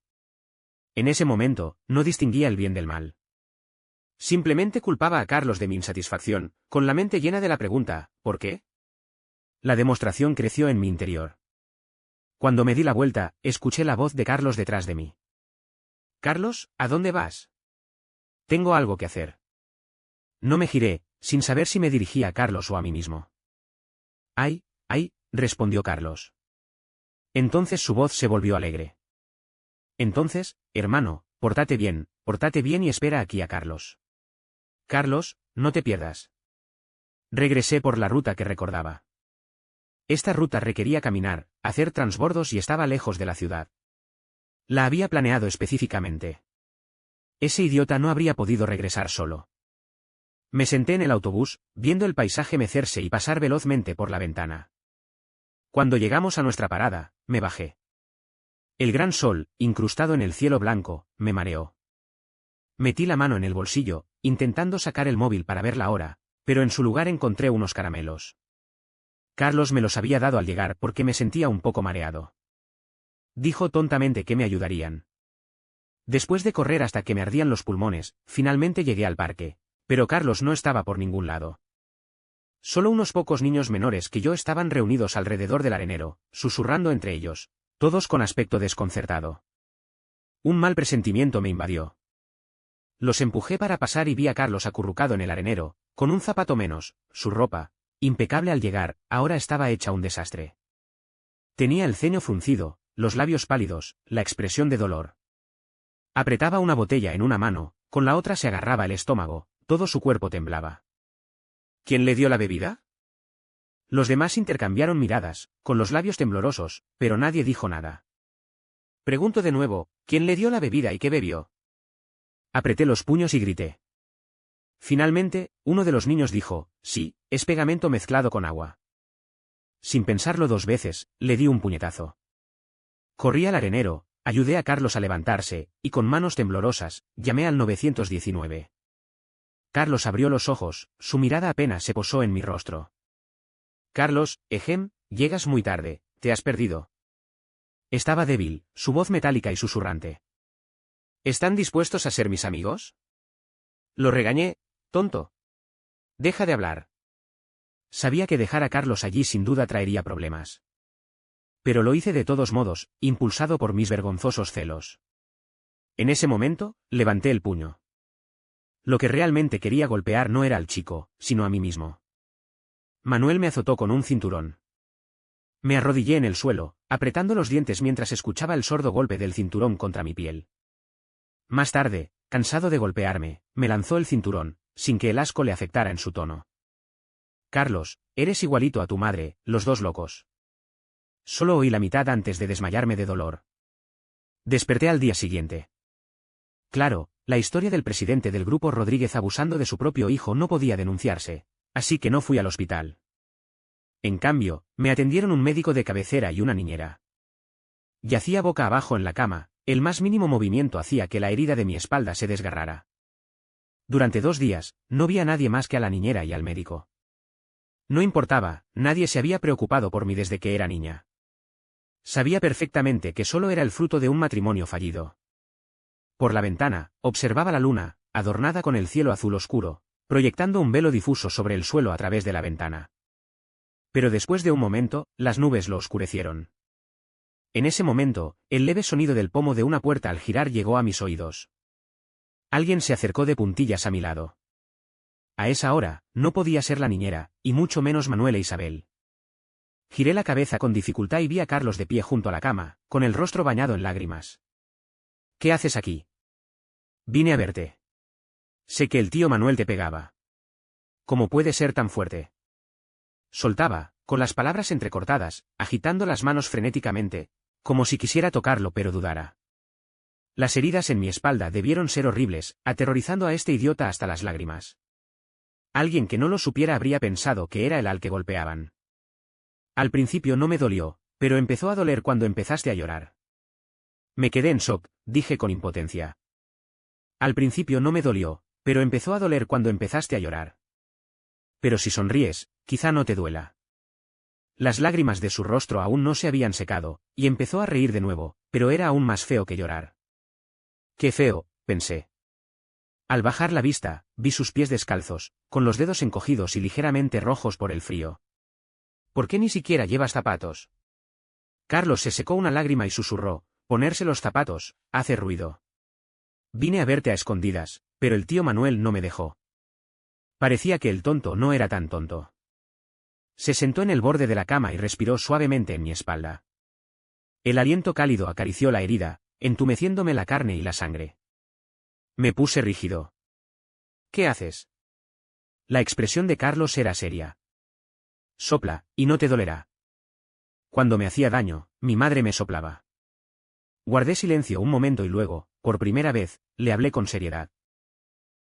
En ese momento, no distinguía el bien del mal. Simplemente culpaba a Carlos de mi insatisfacción, con la mente llena de la pregunta, ¿por qué? La demostración creció en mi interior. Cuando me di la vuelta, escuché la voz de Carlos detrás de mí. Carlos, ¿a dónde vas? Tengo algo que hacer. No me giré, sin saber si me dirigía a Carlos o a mí mismo. ¡Ay, respondió Carlos. Entonces su voz se volvió alegre. Entonces, hermano, pórtate bien y espera aquí a Carlos. Carlos, no te pierdas. Regresé por la ruta que recordaba. Esta ruta requería caminar, hacer transbordos y estaba lejos de la ciudad. La había planeado específicamente. Ese idiota no habría podido regresar solo. Me senté en el autobús, viendo el paisaje mecerse y pasar velozmente por la ventana. Cuando llegamos a nuestra parada, me bajé. El gran sol, incrustado en el cielo blanco, me mareó. Metí la mano en el bolsillo, intentando sacar el móvil para ver la hora, pero en su lugar encontré unos caramelos. Carlos me los había dado al llegar porque me sentía un poco mareado. Dijo tontamente que me ayudarían. Después de correr hasta que me ardían los pulmones, finalmente llegué al parque, pero Carlos no estaba por ningún lado. Solo unos pocos niños menores que yo estaban reunidos alrededor del arenero, susurrando entre ellos, todos con aspecto desconcertado. Un mal presentimiento me invadió. Los empujé para pasar y vi a Carlos acurrucado en el arenero, con un zapato menos, su ropa, impecable al llegar, ahora estaba hecha un desastre. Tenía el ceño fruncido, los labios pálidos, la expresión de dolor. Apretaba una botella en una mano, con la otra se agarraba el estómago, todo su cuerpo temblaba. ¿Quién le dio la bebida? Los demás intercambiaron miradas, con los labios temblorosos, pero nadie dijo nada. Pregunto de nuevo, ¿quién le dio la bebida y qué bebió? Apreté los puños y grité. Finalmente, uno de los niños dijo, sí, es pegamento mezclado con agua. Sin pensarlo 2 veces, le di un puñetazo. Corrí al arenero, ayudé a Carlos a levantarse, y con manos temblorosas, llamé al 919. Carlos abrió los ojos, su mirada apenas se posó en mi rostro. Carlos, llegas muy tarde, te has perdido. Estaba débil, su voz metálica y susurrante. ¿Están dispuestos a ser mis amigos? Lo regañé, tonto. Deja de hablar. Sabía que dejar a Carlos allí sin duda traería problemas. Pero lo hice de todos modos, impulsado por mis vergonzosos celos. En ese momento, levanté el puño. Lo que realmente quería golpear no era al chico, sino a mí mismo. Manuel me azotó con un cinturón. Me arrodillé en el suelo, apretando los dientes mientras escuchaba el sordo golpe del cinturón contra mi piel. Más tarde, cansado de golpearme, me lanzó el cinturón, sin que el asco le afectara en su tono. Carlos, eres igualito a tu madre, los dos locos. Solo oí la mitad antes de desmayarme de dolor. Desperté al día siguiente. Claro, la historia del presidente del grupo Rodríguez abusando de su propio hijo no podía denunciarse, así que no fui al hospital. En cambio, me atendieron un médico de cabecera y una niñera. Yacía boca abajo en la cama, el más mínimo movimiento hacía que la herida de mi espalda se desgarrara. Durante 2 días, no vi a nadie más que a la niñera y al médico. No importaba, nadie se había preocupado por mí desde que era niña. Sabía perfectamente que solo era el fruto de un matrimonio fallido. Por la ventana, observaba la luna, adornada con el cielo azul oscuro, proyectando un velo difuso sobre el suelo a través de la ventana. Pero después de un momento, las nubes lo oscurecieron. En ese momento, el leve sonido del pomo de una puerta al girar llegó a mis oídos. Alguien se acercó de puntillas a mi lado. A esa hora, no podía ser la niñera, y mucho menos Manuel e Isabel. Giré la cabeza con dificultad y vi a Carlos de pie junto a la cama, con el rostro bañado en lágrimas. ¿Qué haces aquí? Vine a verte. Sé que el tío Manuel te pegaba. ¿Cómo puede ser tan fuerte? Soltaba, con las palabras entrecortadas, agitando las manos frenéticamente, como si quisiera tocarlo pero dudara. Las heridas en mi espalda debieron ser horribles, aterrorizando a este idiota hasta las lágrimas. Alguien que no lo supiera habría pensado que era él al que golpeaban. Al principio no me dolió, pero empezó a doler cuando empezaste a llorar. Me quedé en shock, dije con impotencia. Al principio no me dolió, pero empezó a doler cuando empezaste a llorar. Pero si sonríes, quizá no te duela. Las lágrimas de su rostro aún no se habían secado, y empezó a reír de nuevo, pero era aún más feo que llorar. Qué feo, pensé. Al bajar la vista, vi sus pies descalzos, con los dedos encogidos y ligeramente rojos por el frío. ¿Por qué ni siquiera llevas zapatos? Carlos se secó una lágrima y susurró, ponerse los zapatos, hace ruido. Vine a verte a escondidas, pero el tío Manuel no me dejó. Parecía que el tonto no era tan tonto. Se sentó en el borde de la cama y respiró suavemente en mi espalda. El aliento cálido acarició la herida, entumeciéndome la carne y la sangre. Me puse rígido. ¿Qué haces? La expresión de Carlos era seria. Sopla, y no te dolerá. Cuando me hacía daño, mi madre me soplaba. Guardé silencio un momento y luego, por primera vez, le hablé con seriedad.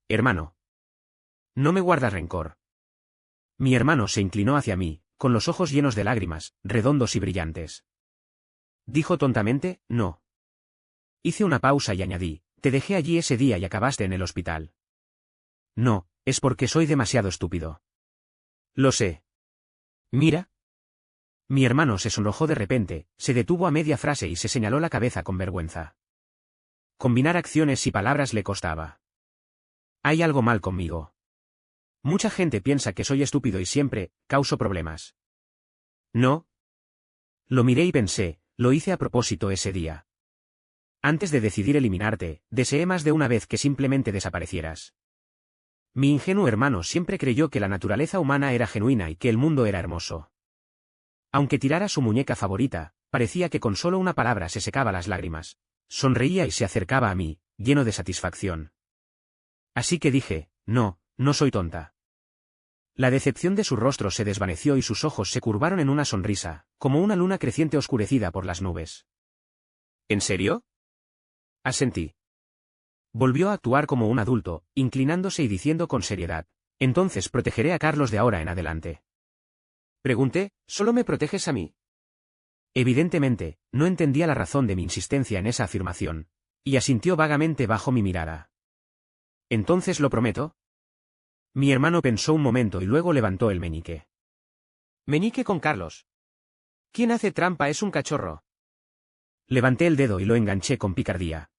Hermano. No me guardas rencor. Mi hermano se inclinó hacia mí, con los ojos llenos de lágrimas, redondos y brillantes. Dijo tontamente, no. Hice una pausa y añadí, te dejé allí ese día y acabaste en el hospital. No, es porque soy demasiado estúpido. Lo sé. Mira. Mi hermano se sonrojó de repente, se detuvo a media frase y se señaló la cabeza con vergüenza. Combinar acciones y palabras le costaba. Hay algo mal conmigo. Mucha gente piensa que soy estúpido y siempre causo problemas. No. Lo miré y pensé, lo hice a propósito ese día. Antes de decidir eliminarte, deseé más de una vez que simplemente desaparecieras. Mi ingenuo hermano siempre creyó que la naturaleza humana era genuina y que el mundo era hermoso. Aunque tirara su muñeca favorita, parecía que con solo una palabra se secaba las lágrimas. Sonreía y se acercaba a mí, lleno de satisfacción. Así que dije, no, no soy tonta. La decepción de su rostro se desvaneció y sus ojos se curvaron en una sonrisa, como una luna creciente oscurecida por las nubes. ¿En serio? Asentí. Volvió a actuar como un adulto, inclinándose y diciendo con seriedad, entonces protegeré a Carlos de ahora en adelante. Pregunté, ¿solo me proteges a mí? Evidentemente, no entendía la razón de mi insistencia en esa afirmación, y asintió vagamente bajo mi mirada. ¿Entonces lo prometo? Mi hermano pensó un momento y luego levantó el meñique. Meñique con Carlos. ¿Quién hace trampa es un cachorro? Levanté el dedo y lo enganché con picardía.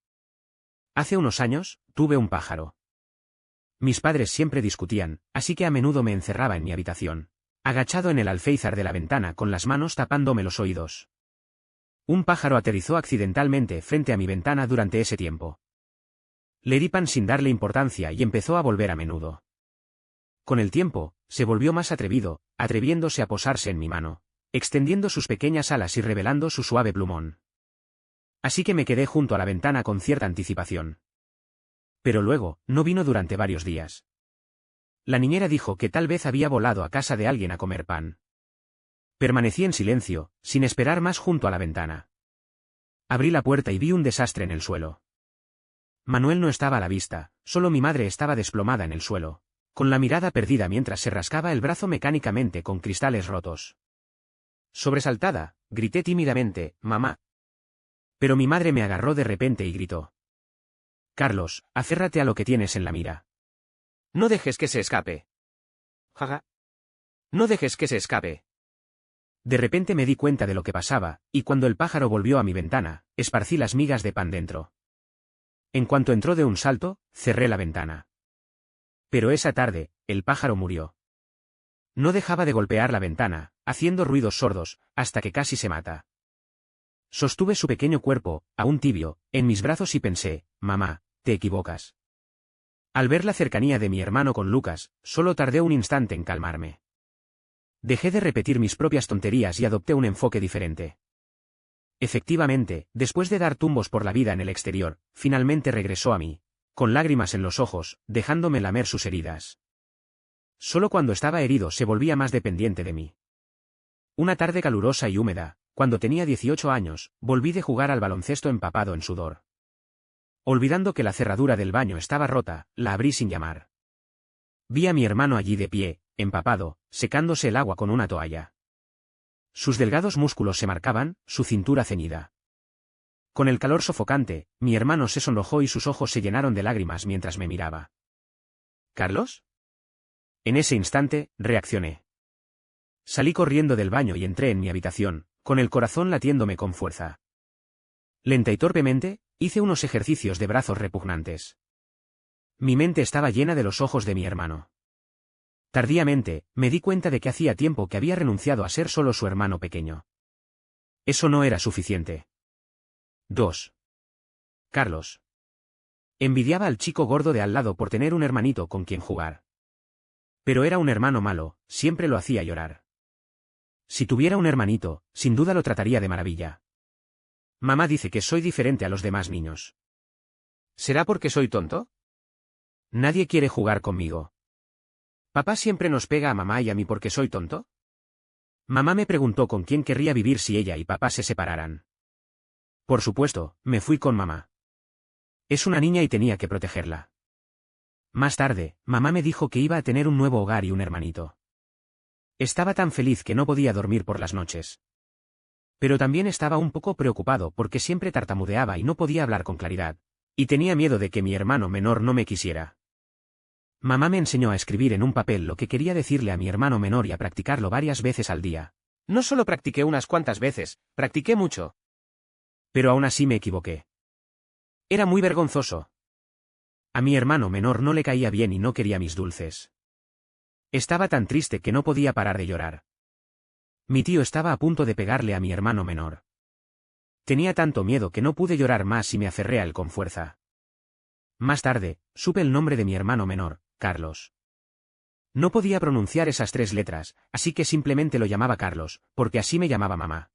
Hace unos años, tuve un pájaro. Mis padres siempre discutían, así que a menudo me encerraba en mi habitación, agachado en el alféizar de la ventana con las manos tapándome los oídos. Un pájaro aterrizó accidentalmente frente a mi ventana durante ese tiempo. Le di pan sin darle importancia y empezó a volver a menudo. Con el tiempo, se volvió más atrevido, atreviéndose a posarse en mi mano, extendiendo sus pequeñas alas y revelando su suave plumón. Así que me quedé junto a la ventana con cierta anticipación. Pero luego, no vino durante varios días. La niñera dijo que tal vez había volado a casa de alguien a comer pan. Permanecí en silencio, sin esperar más junto a la ventana. Abrí la puerta y vi un desastre en el suelo. Manuel no estaba a la vista, solo mi madre estaba desplomada en el suelo, con la mirada perdida mientras se rascaba el brazo mecánicamente con cristales rotos. Sobresaltada, grité tímidamente, «Mamá». Pero mi madre me agarró de repente y gritó. «Carlos, aférrate a lo que tienes en la mira. No dejes que se escape». «Jaja. No dejes que se escape». De repente me di cuenta de lo que pasaba, y cuando el pájaro volvió a mi ventana, esparcí las migas de pan dentro. En cuanto entró de un salto, cerré la ventana. Pero esa tarde, el pájaro murió. No dejaba de golpear la ventana, haciendo ruidos sordos, hasta que casi se mata. Sostuve su pequeño cuerpo, aún tibio, en mis brazos y pensé, «Mamá, te equivocas». Al ver la cercanía de mi hermano con Lucas, solo tardé un instante en calmarme. Dejé de repetir mis propias tonterías y adopté un enfoque diferente. Efectivamente, después de dar tumbos por la vida en el exterior, finalmente regresó a mí, con lágrimas en los ojos, dejándome lamer sus heridas. Solo cuando estaba herido se volvía más dependiente de mí. Una tarde calurosa y húmeda, cuando tenía 18 años, volví de jugar al baloncesto empapado en sudor. Olvidando que la cerradura del baño estaba rota, la abrí sin llamar. Vi a mi hermano allí de pie, empapado, secándose el agua con una toalla. Sus delgados músculos se marcaban, su cintura ceñida. Con el calor sofocante, mi hermano se sonrojó y sus ojos se llenaron de lágrimas mientras me miraba. ¿Carlos? En ese instante, reaccioné. Salí corriendo del baño y entré en mi habitación, con el corazón latiéndome con fuerza. Lenta y torpemente, hice unos ejercicios de brazos repugnantes. Mi mente estaba llena de los ojos de mi hermano. Tardíamente, me di cuenta de que hacía tiempo que había renunciado a ser solo su hermano pequeño. Eso no era suficiente. 2. Carlos. Envidiaba al chico gordo de al lado por tener un hermanito con quien jugar. Pero era un hermano malo, siempre lo hacía llorar. Si tuviera un hermanito, sin duda lo trataría de maravilla. Mamá dice que soy diferente a los demás niños. ¿Será porque soy tonto? Nadie quiere jugar conmigo. ¿Papá siempre nos pega a mamá y a mí porque soy tonto? Mamá me preguntó con quién querría vivir si ella y papá se separaran. Por supuesto, me fui con mamá. Es una niña y tenía que protegerla. Más tarde, mamá me dijo que iba a tener un nuevo hogar y un hermanito. Estaba tan feliz que no podía dormir por las noches. Pero también estaba un poco preocupado porque siempre tartamudeaba y no podía hablar con claridad. Y tenía miedo de que mi hermano menor no me quisiera. Mamá me enseñó a escribir en un papel lo que quería decirle a mi hermano menor y a practicarlo varias veces al día. No solo practiqué unas cuantas veces, practiqué mucho. Pero aún así me equivoqué. Era muy vergonzoso. A mi hermano menor no le caía bien y no quería mis dulces. Estaba tan triste que no podía parar de llorar. Mi tío estaba a punto de pegarle a mi hermano menor. Tenía tanto miedo que no pude llorar más y me aferré a él con fuerza. Más tarde, supe el nombre de mi hermano menor, Carlos. No podía pronunciar esas 3 letras, así que simplemente lo llamaba Carlos, porque así me llamaba mamá.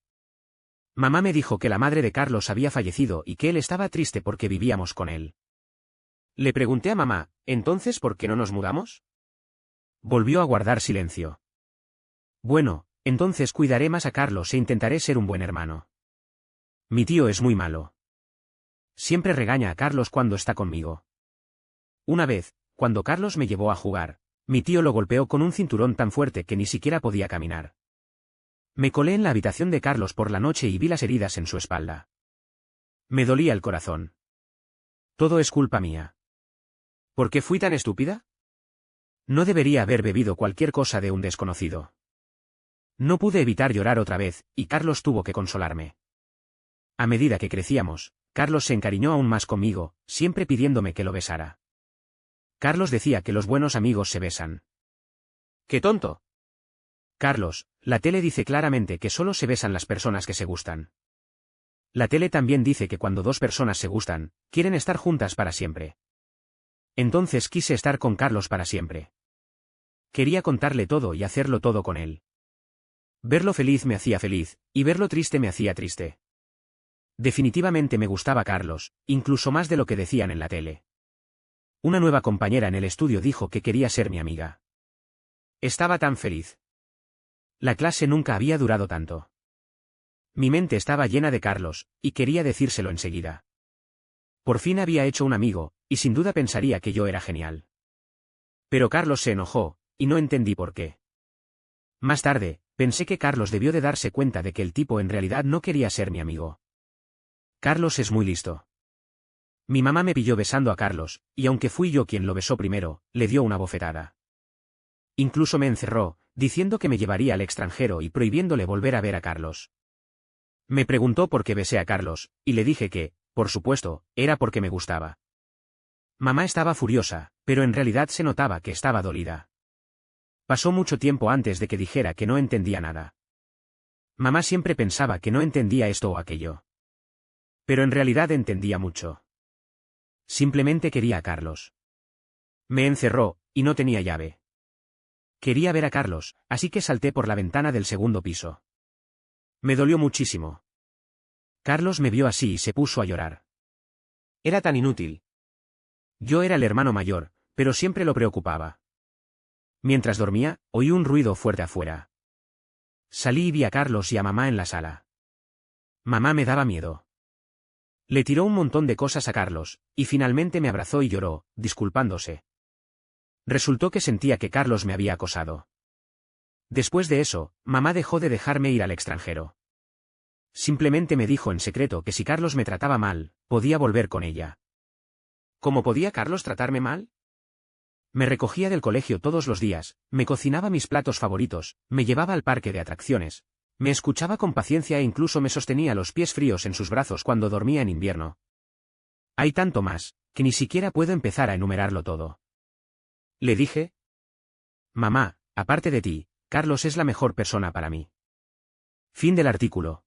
Mamá me dijo que la madre de Carlos había fallecido y que él estaba triste porque vivíamos con él. Le pregunté a mamá, ¿entonces por qué no nos mudamos? Volvió a guardar silencio. Bueno, entonces cuidaré más a Carlos e intentaré ser un buen hermano. Mi tío es muy malo. Siempre regaña a Carlos cuando está conmigo. Una vez, cuando Carlos me llevó a jugar, mi tío lo golpeó con un cinturón tan fuerte que ni siquiera podía caminar. Me colé en la habitación de Carlos por la noche y vi las heridas en su espalda. Me dolía el corazón. Todo es culpa mía. ¿Por qué fui tan estúpida? No debería haber bebido cualquier cosa de un desconocido. No pude evitar llorar otra vez, y Carlos tuvo que consolarme. A medida que crecíamos, Carlos se encariñó aún más conmigo, siempre pidiéndome que lo besara. Carlos decía que los buenos amigos se besan. ¡Qué tonto! Carlos, la tele dice claramente que solo se besan las personas que se gustan. La tele también dice que cuando 2 personas se gustan, quieren estar juntas para siempre. Entonces quise estar con Carlos para siempre. Quería contarle todo y hacerlo todo con él. Verlo feliz me hacía feliz, y verlo triste me hacía triste. Definitivamente me gustaba Carlos, incluso más de lo que decían en la tele. Una nueva compañera en el estudio dijo que quería ser mi amiga. Estaba tan feliz. La clase nunca había durado tanto. Mi mente estaba llena de Carlos, y quería decírselo enseguida. Por fin había hecho un amigo, y sin duda pensaría que yo era genial. Pero Carlos se enojó, y no entendí por qué. Más tarde, pensé que Carlos debió de darse cuenta de que el tipo en realidad no quería ser mi amigo. Carlos es muy listo. Mi mamá me pilló besando a Carlos, y aunque fui yo quien lo besó primero, le dio una bofetada. Incluso me encerró, diciendo que me llevaría al extranjero y prohibiéndole volver a ver a Carlos. Me preguntó por qué besé a Carlos, y le dije que, por supuesto, era porque me gustaba. Mamá estaba furiosa, pero en realidad se notaba que estaba dolida. Pasó mucho tiempo antes de que dijera que no entendía nada. Mamá siempre pensaba que no entendía esto o aquello. Pero en realidad entendía mucho. Simplemente quería a Carlos. Me encerró, y no tenía llave. Quería ver a Carlos, así que salté por la ventana del 2.º piso. Me dolió muchísimo. Carlos me vio así y se puso a llorar. Era tan inútil. Yo era el hermano mayor, pero siempre lo preocupaba. Mientras dormía, oí un ruido fuerte afuera. Salí y vi a Carlos y a mamá en la sala. Mamá me daba miedo. Le tiró un montón de cosas a Carlos, y finalmente me abrazó y lloró, disculpándose. Resultó que sentía que Carlos me había acosado. Después de eso, mamá dejó de dejarme ir al extranjero. Simplemente me dijo en secreto que si Carlos me trataba mal, podía volver con ella. ¿Cómo podía Carlos tratarme mal? Me recogía del colegio todos los días, me cocinaba mis platos favoritos, me llevaba al parque de atracciones, me escuchaba con paciencia e incluso me sostenía los pies fríos en sus brazos cuando dormía en invierno. Hay tanto más, que ni siquiera puedo empezar a enumerarlo todo. Le dije: Mamá, aparte de ti, Carlos es la mejor persona para mí. Fin del artículo.